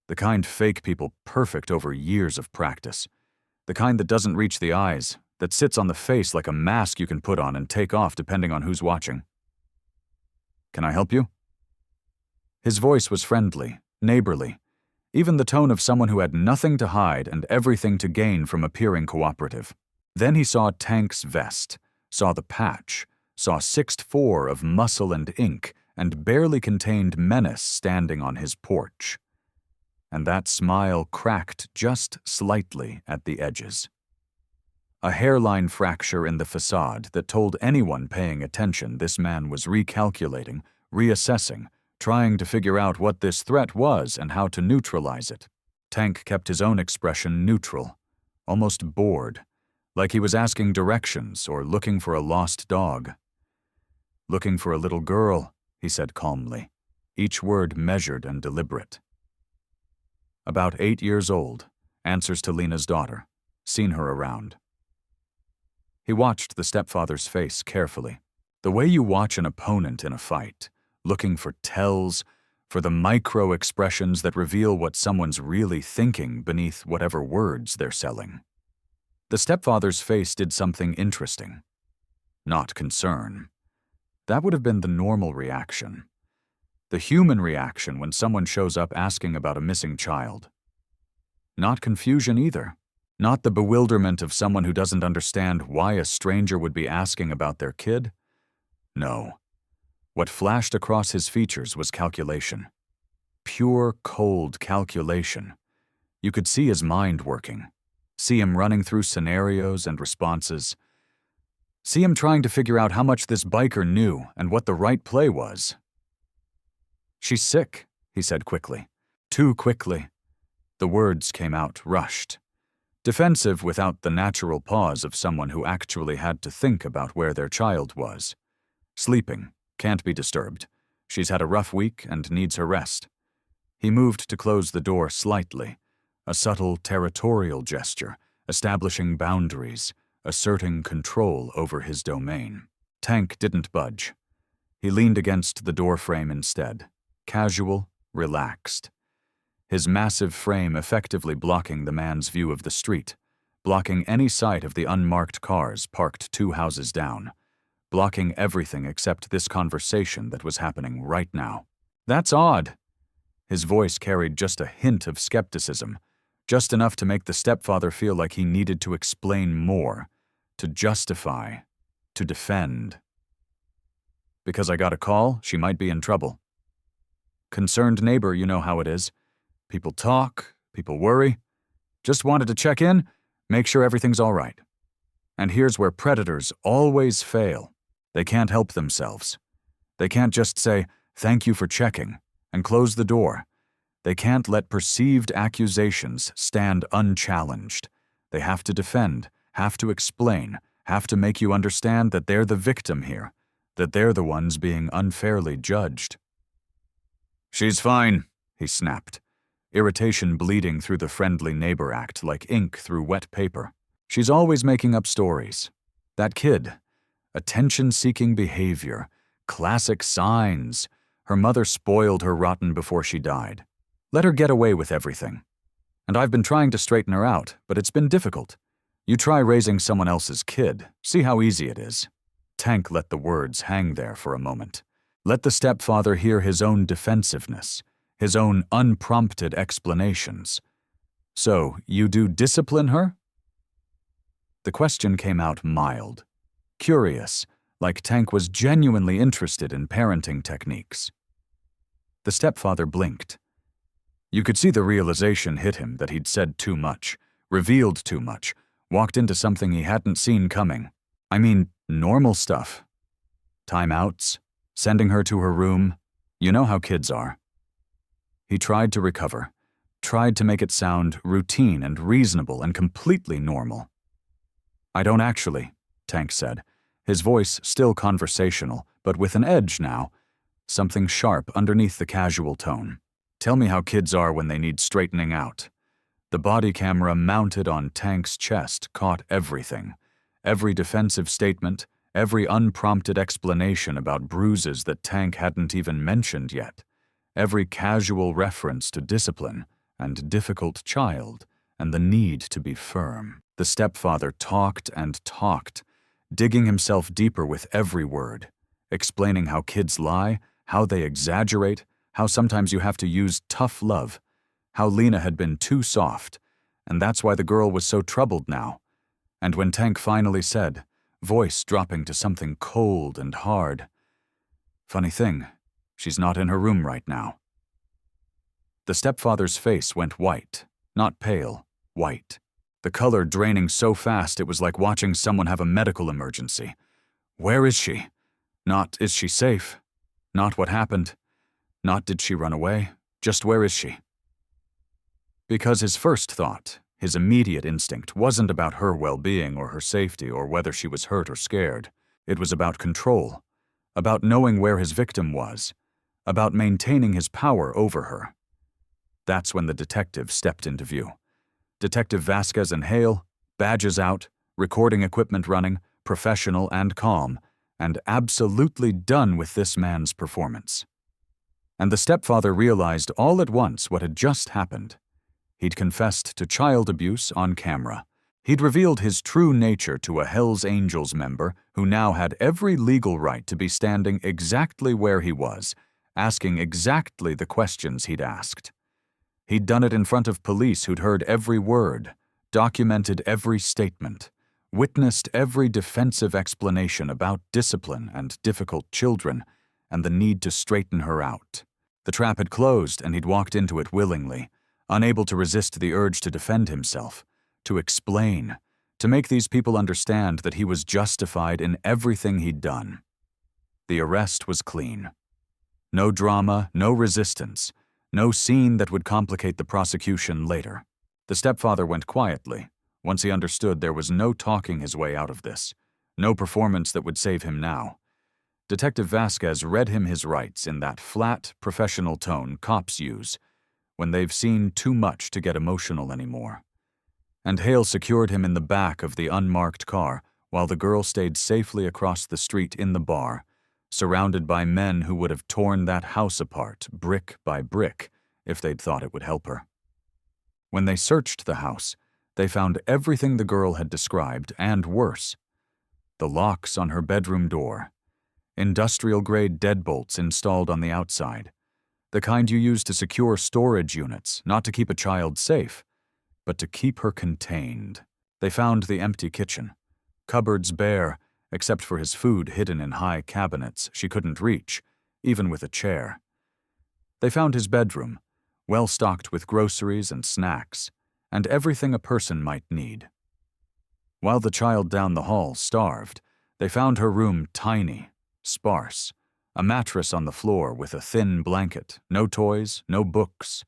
The kind fake people perfect over years of practice. The kind that doesn't reach the eyes, that sits on the face like a mask you can put on and take off depending on who's watching. "Can I help you?" His voice was friendly, neighborly, even the tone of someone who had nothing to hide and everything to gain from appearing cooperative. Then he saw Tank's vest, saw the patch, saw 6'4" of muscle and ink, and barely contained menace standing on his porch. And that smile cracked just slightly at the edges. A hairline fracture in the facade that told anyone paying attention this man was recalculating, reassessing, trying to figure out what this threat was and how to neutralize it. Tank kept his own expression neutral, almost bored, like he was asking directions or looking for a lost dog. "Looking for a little girl," he said calmly, each word measured and deliberate. "About 8 years old, answers to Lena's daughter, seen her around." He watched the stepfather's face carefully, the way you watch an opponent in a fight, looking for tells, for the micro-expressions that reveal what someone's really thinking beneath whatever words they're selling. The stepfather's face did something interesting. Not concern. That would have been the normal reaction. The human reaction when someone shows up asking about a missing child. Not confusion either. Not the bewilderment of someone who doesn't understand why a stranger would be asking about their kid. No. What flashed across his features was calculation. Pure, cold calculation. You could see his mind working. See him running through scenarios and responses. See him trying to figure out how much this biker knew and what the right play was. "She's sick," he said quickly. Too quickly. The words came out rushed. Defensive without the natural pause of someone who actually had to think about where their child was. "Sleeping. Can't be disturbed. She's had a rough week and needs her rest." He moved to close the door slightly, a subtle territorial gesture, establishing boundaries, asserting control over his domain. Tank didn't budge. He leaned against the doorframe instead, casual, relaxed. His massive frame effectively blocking the man's view of the street, blocking any sight of the unmarked cars parked 2 houses down, blocking everything except this conversation that was happening right now. "That's odd." His voice carried just a hint of skepticism, just enough to make the stepfather feel like he needed to explain more, to justify, to defend. "Because I got a call, she might be in trouble." "Concerned neighbor, you know how it is. People talk, people worry. Just wanted to check in, make sure everything's all right." And here's where predators always fail. They can't help themselves. They can't just say, "Thank you for checking," and close the door. They can't let perceived accusations stand unchallenged. They have to defend, have to explain, have to make you understand that they're the victim here, that they're the ones being unfairly judged. "She's fine," he snapped, irritation bleeding through the friendly neighbor act like ink through wet paper. "She's always making up stories. That kid. Attention-seeking behavior, Classic signs. Her mother spoiled her rotten before she died. Let her get away with everything. And I've been trying to straighten her out, but it's been difficult. You try raising someone else's kid, see how easy it is. Tank let the words hang there for a moment. Let the stepfather hear his own defensiveness, his own unprompted explanations. So, you do discipline her? The question came out mild, curious, like Tank was genuinely interested in parenting techniques. The stepfather blinked. You could see the realization hit him that he'd said too much, revealed too much, walked into something he hadn't seen coming. I mean, normal stuff. Timeouts, sending her to her room. You know how kids are. He tried to recover, tried to make it sound routine and reasonable and completely normal. I don't actually, Tank said, his voice still conversational, but with an edge now, something sharp underneath the casual tone. Tell me how kids are when they need straightening out. The body camera mounted on Tank's chest caught everything. Every defensive statement, every unprompted explanation about bruises that Tank hadn't even mentioned yet. Every casual reference to discipline and difficult child and the need to be firm. The stepfather talked and talked, digging himself deeper with every word, explaining how kids lie, how they exaggerate, how sometimes you have to use tough love, how Lena had been too soft, and that's why the girl was so troubled now. And when Tank finally said, voice dropping to something cold and hard, "Funny thing, she's not in her room right now." The stepfather's face went white, not pale, white. The color draining so fast it was like watching someone have a medical emergency. Where is she? Not, is she safe? Not what happened? Not did she run away? Just where is she? Because his first thought, his immediate instinct, wasn't about her well-being or her safety or whether she was hurt or scared. It was about control, about knowing where his victim was, about maintaining his power over her. That's when the detective stepped into view. Detective Vasquez and Hale, badges out, recording equipment running, professional and calm, and absolutely done with this man's performance. And the stepfather realized all at once what had just happened. He'd confessed to child abuse on camera. He'd revealed his true nature to a Hells Angels member who now had every legal right to be standing exactly where he was, asking exactly the questions he'd asked. He'd done it in front of police who'd heard every word, documented every statement, witnessed every defensive explanation about discipline and difficult children, and the need to straighten her out. The trap had closed and he'd walked into it willingly, unable to resist the urge to defend himself, to explain, to make these people understand that he was justified in everything he'd done. The arrest was clean. No drama, no resistance, no scene that would complicate the prosecution later. The stepfather went quietly, once he understood there was no talking his way out of this, no performance that would save him now. Detective Vasquez read him his rights in that flat, professional tone cops use when they've seen too much to get emotional anymore. And Hale secured him in the back of the unmarked car while the girl stayed safely across the street in the bar, surrounded by men who would have torn that house apart brick by brick if they'd thought it would help her. When they searched the house, they found everything the girl had described and worse. The locks on her bedroom door, industrial-grade deadbolts installed on the outside, the kind you use to secure storage units, not to keep a child safe, but to keep her contained. They found the empty kitchen, cupboards bare, except for his food hidden in high cabinets she couldn't reach, even with a chair. They found his bedroom, well stocked with groceries and snacks, and everything a person might need. While the child down the hall starved, they found her room tiny, sparse, a mattress on the floor with a thin blanket, no toys, no books,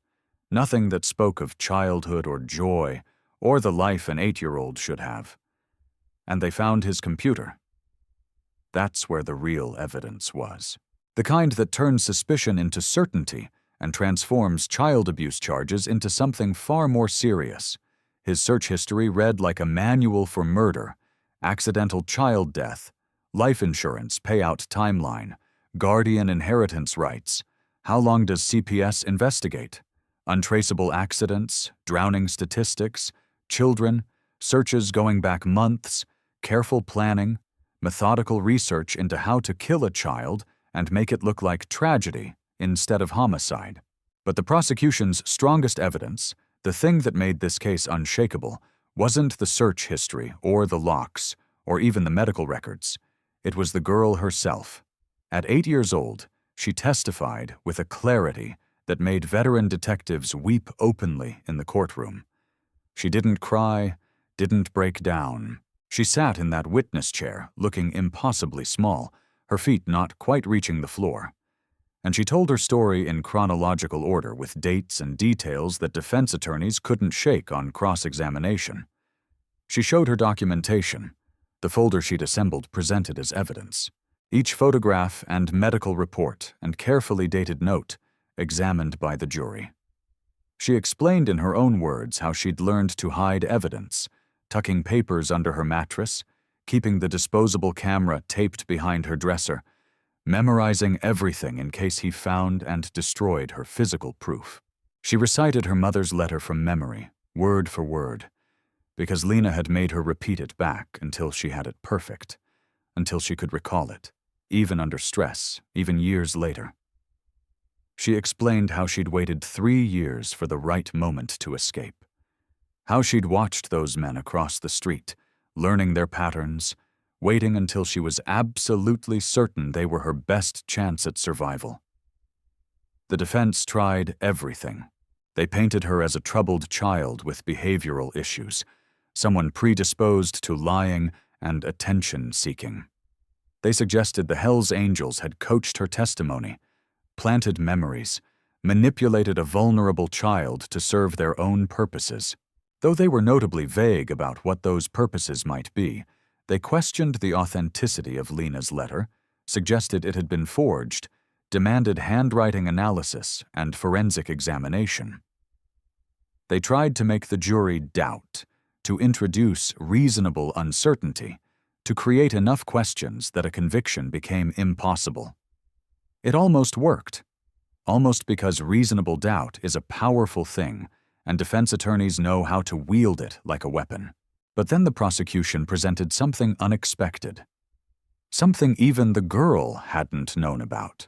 nothing that spoke of childhood or joy or the life an 8-year-old should have. And they found his computer. That's where the real evidence was. The kind that turns suspicion into certainty and transforms child abuse charges into something far more serious. His search history read like a manual for murder, accidental child death, life insurance payout timeline, guardian inheritance rights. How long does CPS investigate? Untraceable accidents, drowning statistics, children, searches going back months, careful planning, methodical research into how to kill a child and make it look like tragedy instead of homicide. But the prosecution's strongest evidence, the thing that made this case unshakable, wasn't the search history or the locks or even the medical records. It was the girl herself. At 8 years old, she testified with a clarity that made veteran detectives weep openly in the courtroom. She didn't cry, didn't break down. She sat in that witness chair, looking impossibly small, her feet not quite reaching the floor. And she told her story in chronological order with dates and details that defense attorneys couldn't shake on cross-examination. She showed her documentation, the folder she'd assembled presented as evidence. Each photograph and medical report and carefully dated note examined by the jury. She explained in her own words how she'd learned to hide evidence, tucking papers under her mattress, keeping the disposable camera taped behind her dresser, memorizing everything in case he found and destroyed her physical proof. She recited her mother's letter from memory, word for word, because Lena had made her repeat it back until she had it perfect, until she could recall it, even under stress, even years later. She explained how she'd waited 3 years for the right moment to escape, how she'd watched those men across the street, learning their patterns, waiting until she was absolutely certain they were her best chance at survival. The defense tried everything. They painted her as a troubled child with behavioral issues, someone predisposed to lying and attention-seeking. They suggested the Hells Angels had coached her testimony, planted memories, manipulated a vulnerable child to serve their own purposes. Though they were notably vague about what those purposes might be, they questioned the authenticity of Lena's letter, suggested it had been forged, demanded handwriting analysis and forensic examination. They tried to make the jury doubt, to introduce reasonable uncertainty, to create enough questions that a conviction became impossible. It almost worked, almost because reasonable doubt is a powerful thing, and defense attorneys know how to wield it like a weapon. But then the prosecution presented something unexpected, something even the girl hadn't known about.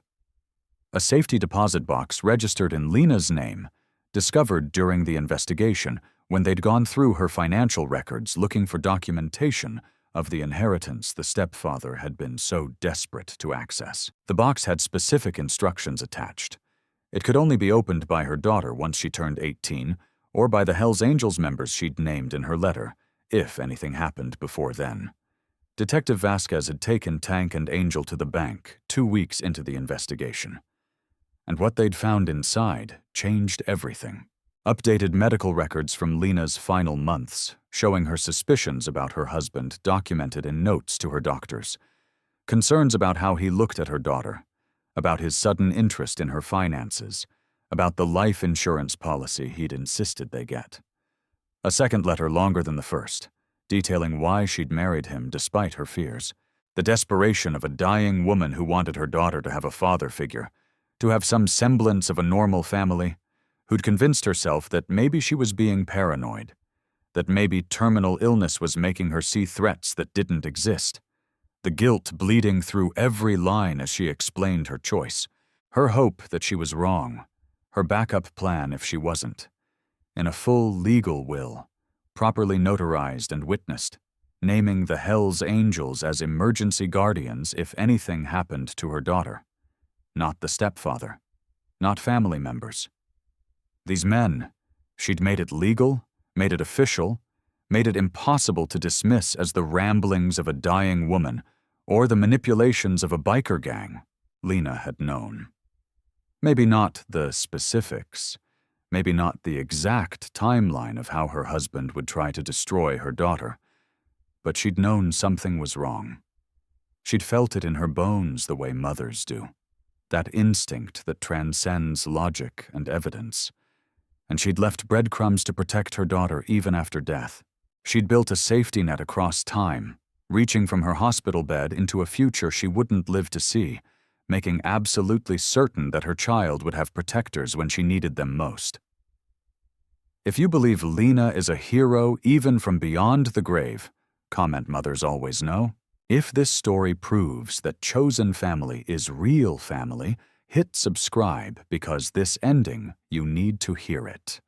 A safety deposit box registered in Lena's name, discovered during the investigation when they'd gone through her financial records looking for documentation of the inheritance the stepfather had been so desperate to access. The box had specific instructions attached. It could only be opened by her daughter once she turned 18, or by the Hells Angels members she'd named in her letter, if anything happened before then. Detective Vasquez had taken Tank and Angel to the bank 2 weeks into the investigation. And what they'd found inside changed everything. Updated medical records from Lena's final months, showing her suspicions about her husband documented in notes to her doctors, concerns about how he looked at her daughter, about his sudden interest in her finances, about the life insurance policy he'd insisted they get. A second letter longer than the first, detailing why she'd married him despite her fears, the desperation of a dying woman who wanted her daughter to have a father figure, to have some semblance of a normal family, who'd convinced herself that maybe she was being paranoid, that maybe terminal illness was making her see threats that didn't exist, the guilt bleeding through every line as she explained her choice, her hope that she was wrong, her backup plan if she wasn't, in a full legal will, properly notarized and witnessed, naming the Hells Angels as emergency guardians if anything happened to her daughter. Not the stepfather, not family members. These men, she'd made it legal, made it official, made it impossible to dismiss as the ramblings of a dying woman or the manipulations of a biker gang. Lena had known. Maybe not the specifics, maybe not the exact timeline of how her husband would try to destroy her daughter, but she'd known something was wrong. She'd felt it in her bones the way mothers do, that instinct that transcends logic and evidence. And she'd left breadcrumbs to protect her daughter even after death. She'd built a safety net across time, reaching from her hospital bed into a future she wouldn't live to see, making absolutely certain that her child would have protectors when she needed them most. "If you believe Lena is a hero even from beyond the grave," comment mothers always know, "if this story proves that chosen family is real family, hit subscribe because this ending, you need to hear it."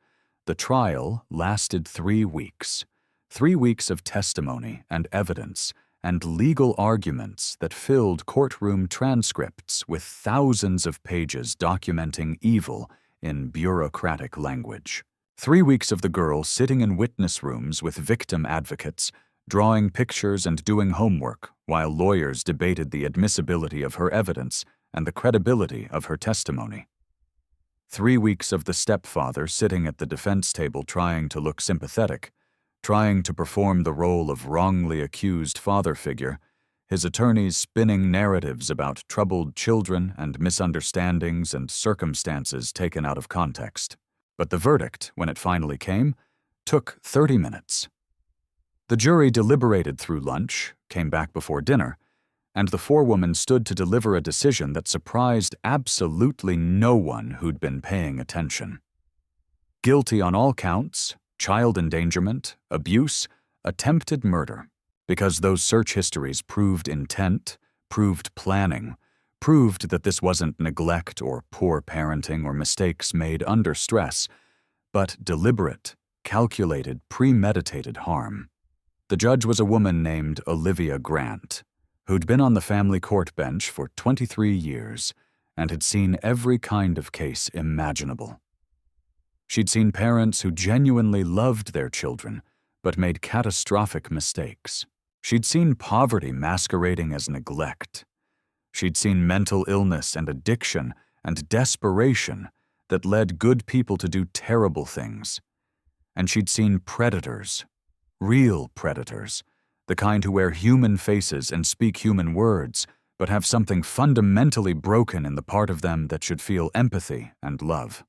The trial lasted 3 weeks. 3 weeks of testimony and evidence and legal arguments that filled courtroom transcripts with thousands of pages documenting evil in bureaucratic language. 3 weeks of the girl sitting in witness rooms with victim advocates, drawing pictures and doing homework while lawyers debated the admissibility of her evidence and the credibility of her testimony. 3 weeks of the stepfather sitting at the defense table trying to look sympathetic, trying to perform the role of wrongly accused father figure, his attorneys spinning narratives about troubled children and misunderstandings and circumstances taken out of context. But the verdict, when it finally came, took 30 minutes. The jury deliberated through lunch, came back before dinner, and the forewoman stood to deliver a decision that surprised absolutely no one who'd been paying attention. Guilty on all counts: child endangerment, abuse, attempted murder, because those search histories proved intent, proved planning, proved that this wasn't neglect or poor parenting or mistakes made under stress, but deliberate, calculated, premeditated harm. The judge was a woman named Olivia Grant, who'd been on the family court bench for 23 years and had seen every kind of case imaginable. She'd seen parents who genuinely loved their children but made catastrophic mistakes. She'd seen poverty masquerading as neglect. She'd seen mental illness and addiction and desperation that led good people to do terrible things. And she'd seen predators, real predators, the kind who wear human faces and speak human words, but have something fundamentally broken in the part of them that should feel empathy and love.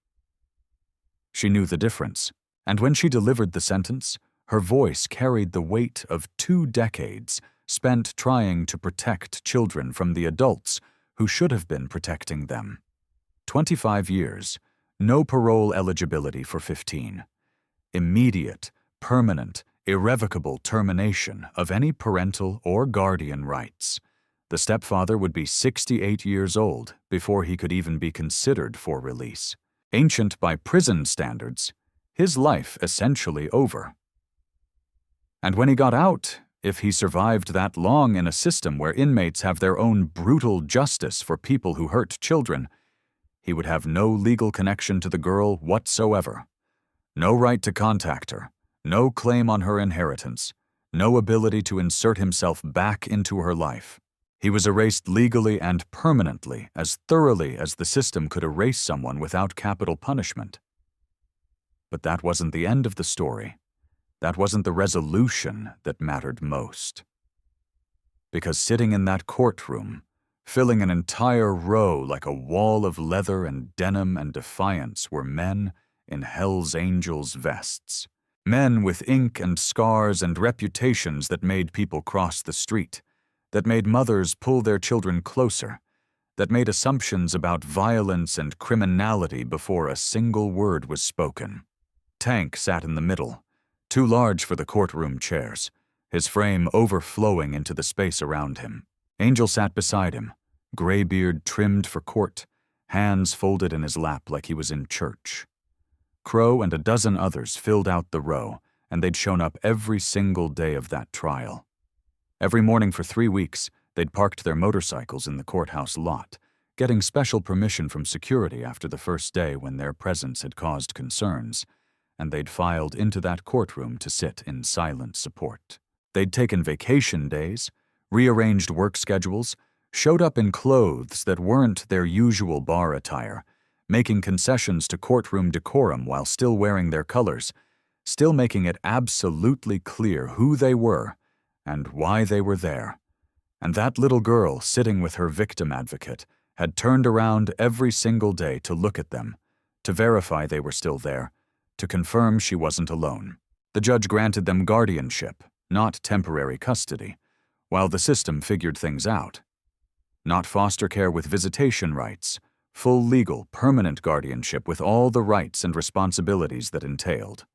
She knew the difference, and when she delivered the sentence, her voice carried the weight of 2 decades spent trying to protect children from the adults who should have been protecting them. 25 years, no parole eligibility for 15. Immediate, permanent, irrevocable termination of any parental or guardian rights. The stepfather would be 68 years old before he could even be considered for release. Ancient by prison standards, his life essentially over. And when he got out, if he survived that long in a system where inmates have their own brutal justice for people who hurt children, he would have no legal connection to the girl whatsoever. No right to contact her, no claim on her inheritance, no ability to insert himself back into her life. He was erased legally and permanently, as thoroughly as the system could erase someone without capital punishment. But that wasn't the end of the story. That wasn't the resolution that mattered most. Because sitting in that courtroom, filling an entire row like a wall of leather and denim and defiance, were men in Hell's Angels vests. Men with ink and scars and reputations that made people cross the street, that made mothers pull their children closer, that made assumptions about violence and criminality before a single word was spoken. Tank sat in the middle, too large for the courtroom chairs, his frame overflowing into the space around him. Angel sat beside him, gray beard trimmed for court, hands folded in his lap like he was in church. Crow and a dozen others filled out the row, and they'd shown up every single day of that trial. Every morning for 3 weeks, they'd parked their motorcycles in the courthouse lot, getting special permission from security after the first day when their presence had caused concerns, and they'd filed into that courtroom to sit in silent support. They'd taken vacation days, rearranged work schedules, showed up in clothes that weren't their usual bar attire, making concessions to courtroom decorum while still wearing their colors, still making it absolutely clear who they were and why they were there. And that little girl sitting with her victim advocate had turned around every single day to look at them, to verify they were still there, to confirm she wasn't alone. The judge granted them guardianship, not temporary custody, while the system figured things out. Not foster care with visitation rights, full legal, permanent guardianship with all the rights and responsibilities that entailed.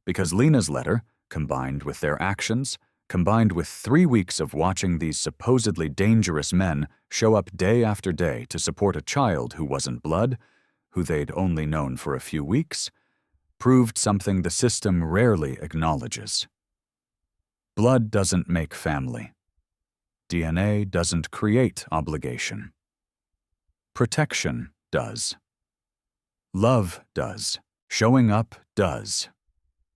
Because Lena's letter, combined with their actions, combined with 3 weeks of watching these supposedly dangerous men show up day after day to support a child who wasn't blood, who they'd only known for a few weeks, proved something the system rarely acknowledges. Blood doesn't make family. DNA doesn't create obligation. Protection does. Love does. Showing up does.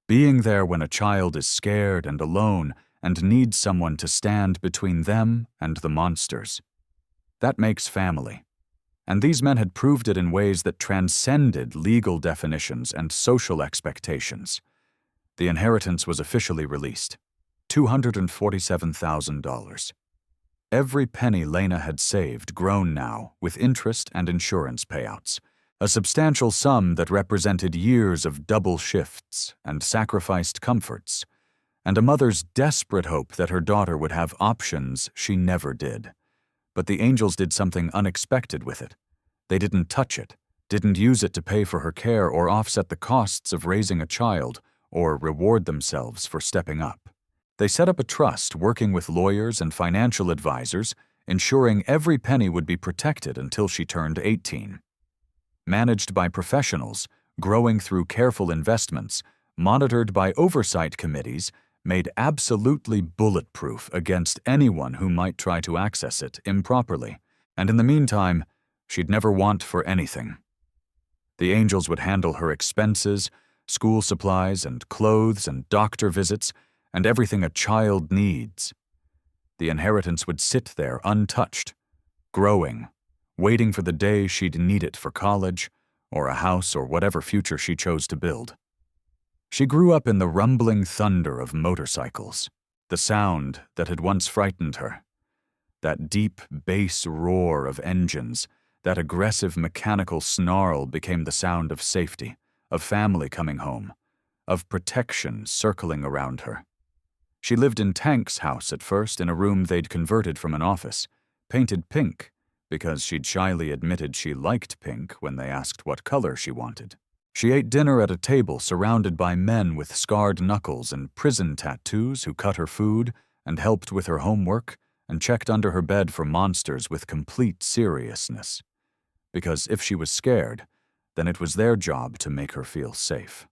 Being there when a child is scared and alone and needs someone to stand between them and the monsters. That makes family. And these men had proved it in ways that transcended legal definitions and social expectations. The inheritance was officially released. $247,000. Every penny Lena had saved grown now with interest and insurance payouts. A substantial sum that represented years of double shifts and sacrificed comforts, and a mother's desperate hope that her daughter would have options she never did. But the angels did something unexpected with it. They didn't touch it, didn't use it to pay for her care or offset the costs of raising a child or reward themselves for stepping up. They set up a trust working with lawyers and financial advisors, ensuring every penny would be protected until she turned 18. Managed by professionals, growing through careful investments, monitored by oversight committees, made absolutely bulletproof against anyone who might try to access it improperly. And in the meantime, she'd never want for anything. The angels would handle her expenses, school supplies and clothes and doctor visits, and everything a child needs. The inheritance would sit there untouched, growing, waiting for the day she'd need it for college, or a house or whatever future she chose to build. She grew up in the rumbling thunder of motorcycles, the sound that had once frightened her. That deep bass roar of engines, that aggressive mechanical snarl became the sound of safety, of family coming home, of protection circling around her. She lived in Tank's house at first in a room they'd converted from an office, painted pink, because she'd shyly admitted she liked pink when they asked what color she wanted. She ate dinner at a table surrounded by men with scarred knuckles and prison tattoos who cut her food and helped with her homework and checked under her bed for monsters with complete seriousness. Because if she was scared, then it was their job to make her feel safe.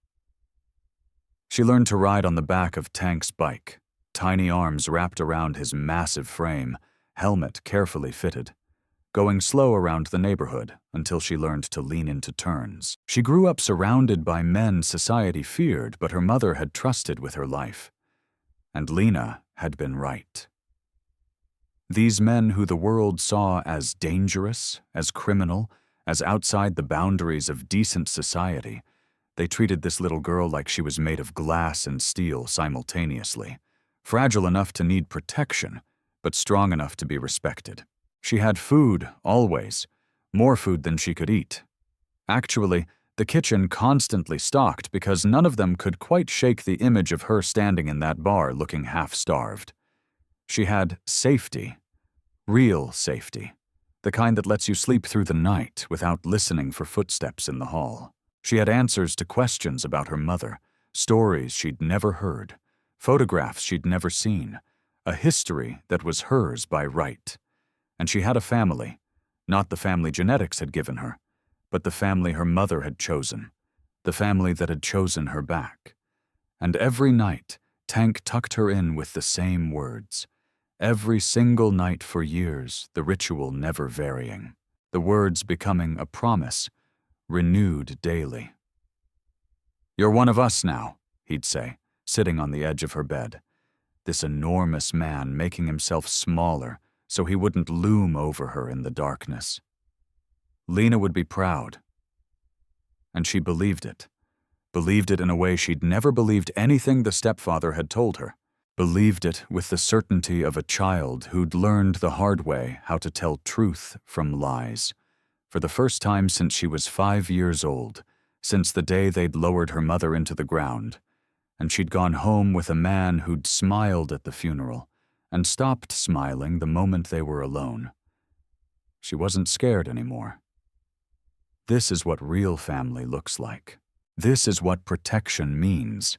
She learned to ride on the back of Tank's bike, tiny arms wrapped around his massive frame, helmet carefully fitted, going slow around the neighborhood until she learned to lean into turns. She grew up surrounded by men society feared, but her mother had trusted with her life. And Lena had been right. These men who the world saw as dangerous, as criminal, as outside the boundaries of decent society, they treated this little girl like she was made of glass and steel simultaneously, fragile enough to need protection, but strong enough to be respected. She had food, always, more food than she could eat. Actually, the kitchen constantly stocked because none of them could quite shake the image of her standing in that bar looking half-starved. She had safety, real safety, the kind that lets you sleep through the night without listening for footsteps in the hall. She had answers to questions about her mother, stories she'd never heard, photographs she'd never seen, a history that was hers by right. And she had a family, not the family genetics had given her, but the family her mother had chosen, the family that had chosen her back. And every night, Tank tucked her in with the same words. Every single night for years, the ritual never varying, the words becoming a promise, renewed daily. "You're one of us now," he'd say, sitting on the edge of her bed. This enormous man making himself smaller so he wouldn't loom over her in the darkness. Lena would be proud. And she believed it in a way she'd never believed anything the stepfather had told her. Believed it with the certainty of a child who'd learned the hard way how to tell truth from lies, for the first time since she was 5 years old, since the day they'd lowered her mother into the ground, and she'd gone home with a man who'd smiled at the funeral and stopped smiling the moment they were alone. She wasn't scared anymore. This is what real family looks like. This is what protection means.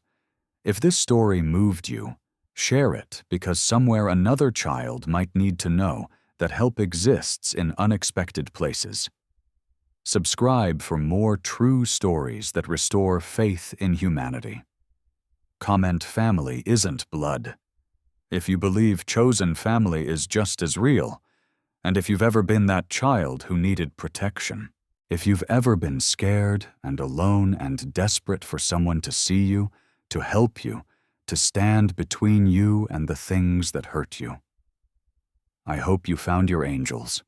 If this story moved you, share it because somewhere another child might need to know that help exists in unexpected places. Subscribe for more true stories that restore faith in humanity. Comment family isn't blood. If you believe chosen family is just as real, and if you've ever been that child who needed protection, if you've ever been scared and alone and desperate for someone to see you, to help you, to stand between you and the things that hurt you, I hope you found your angels.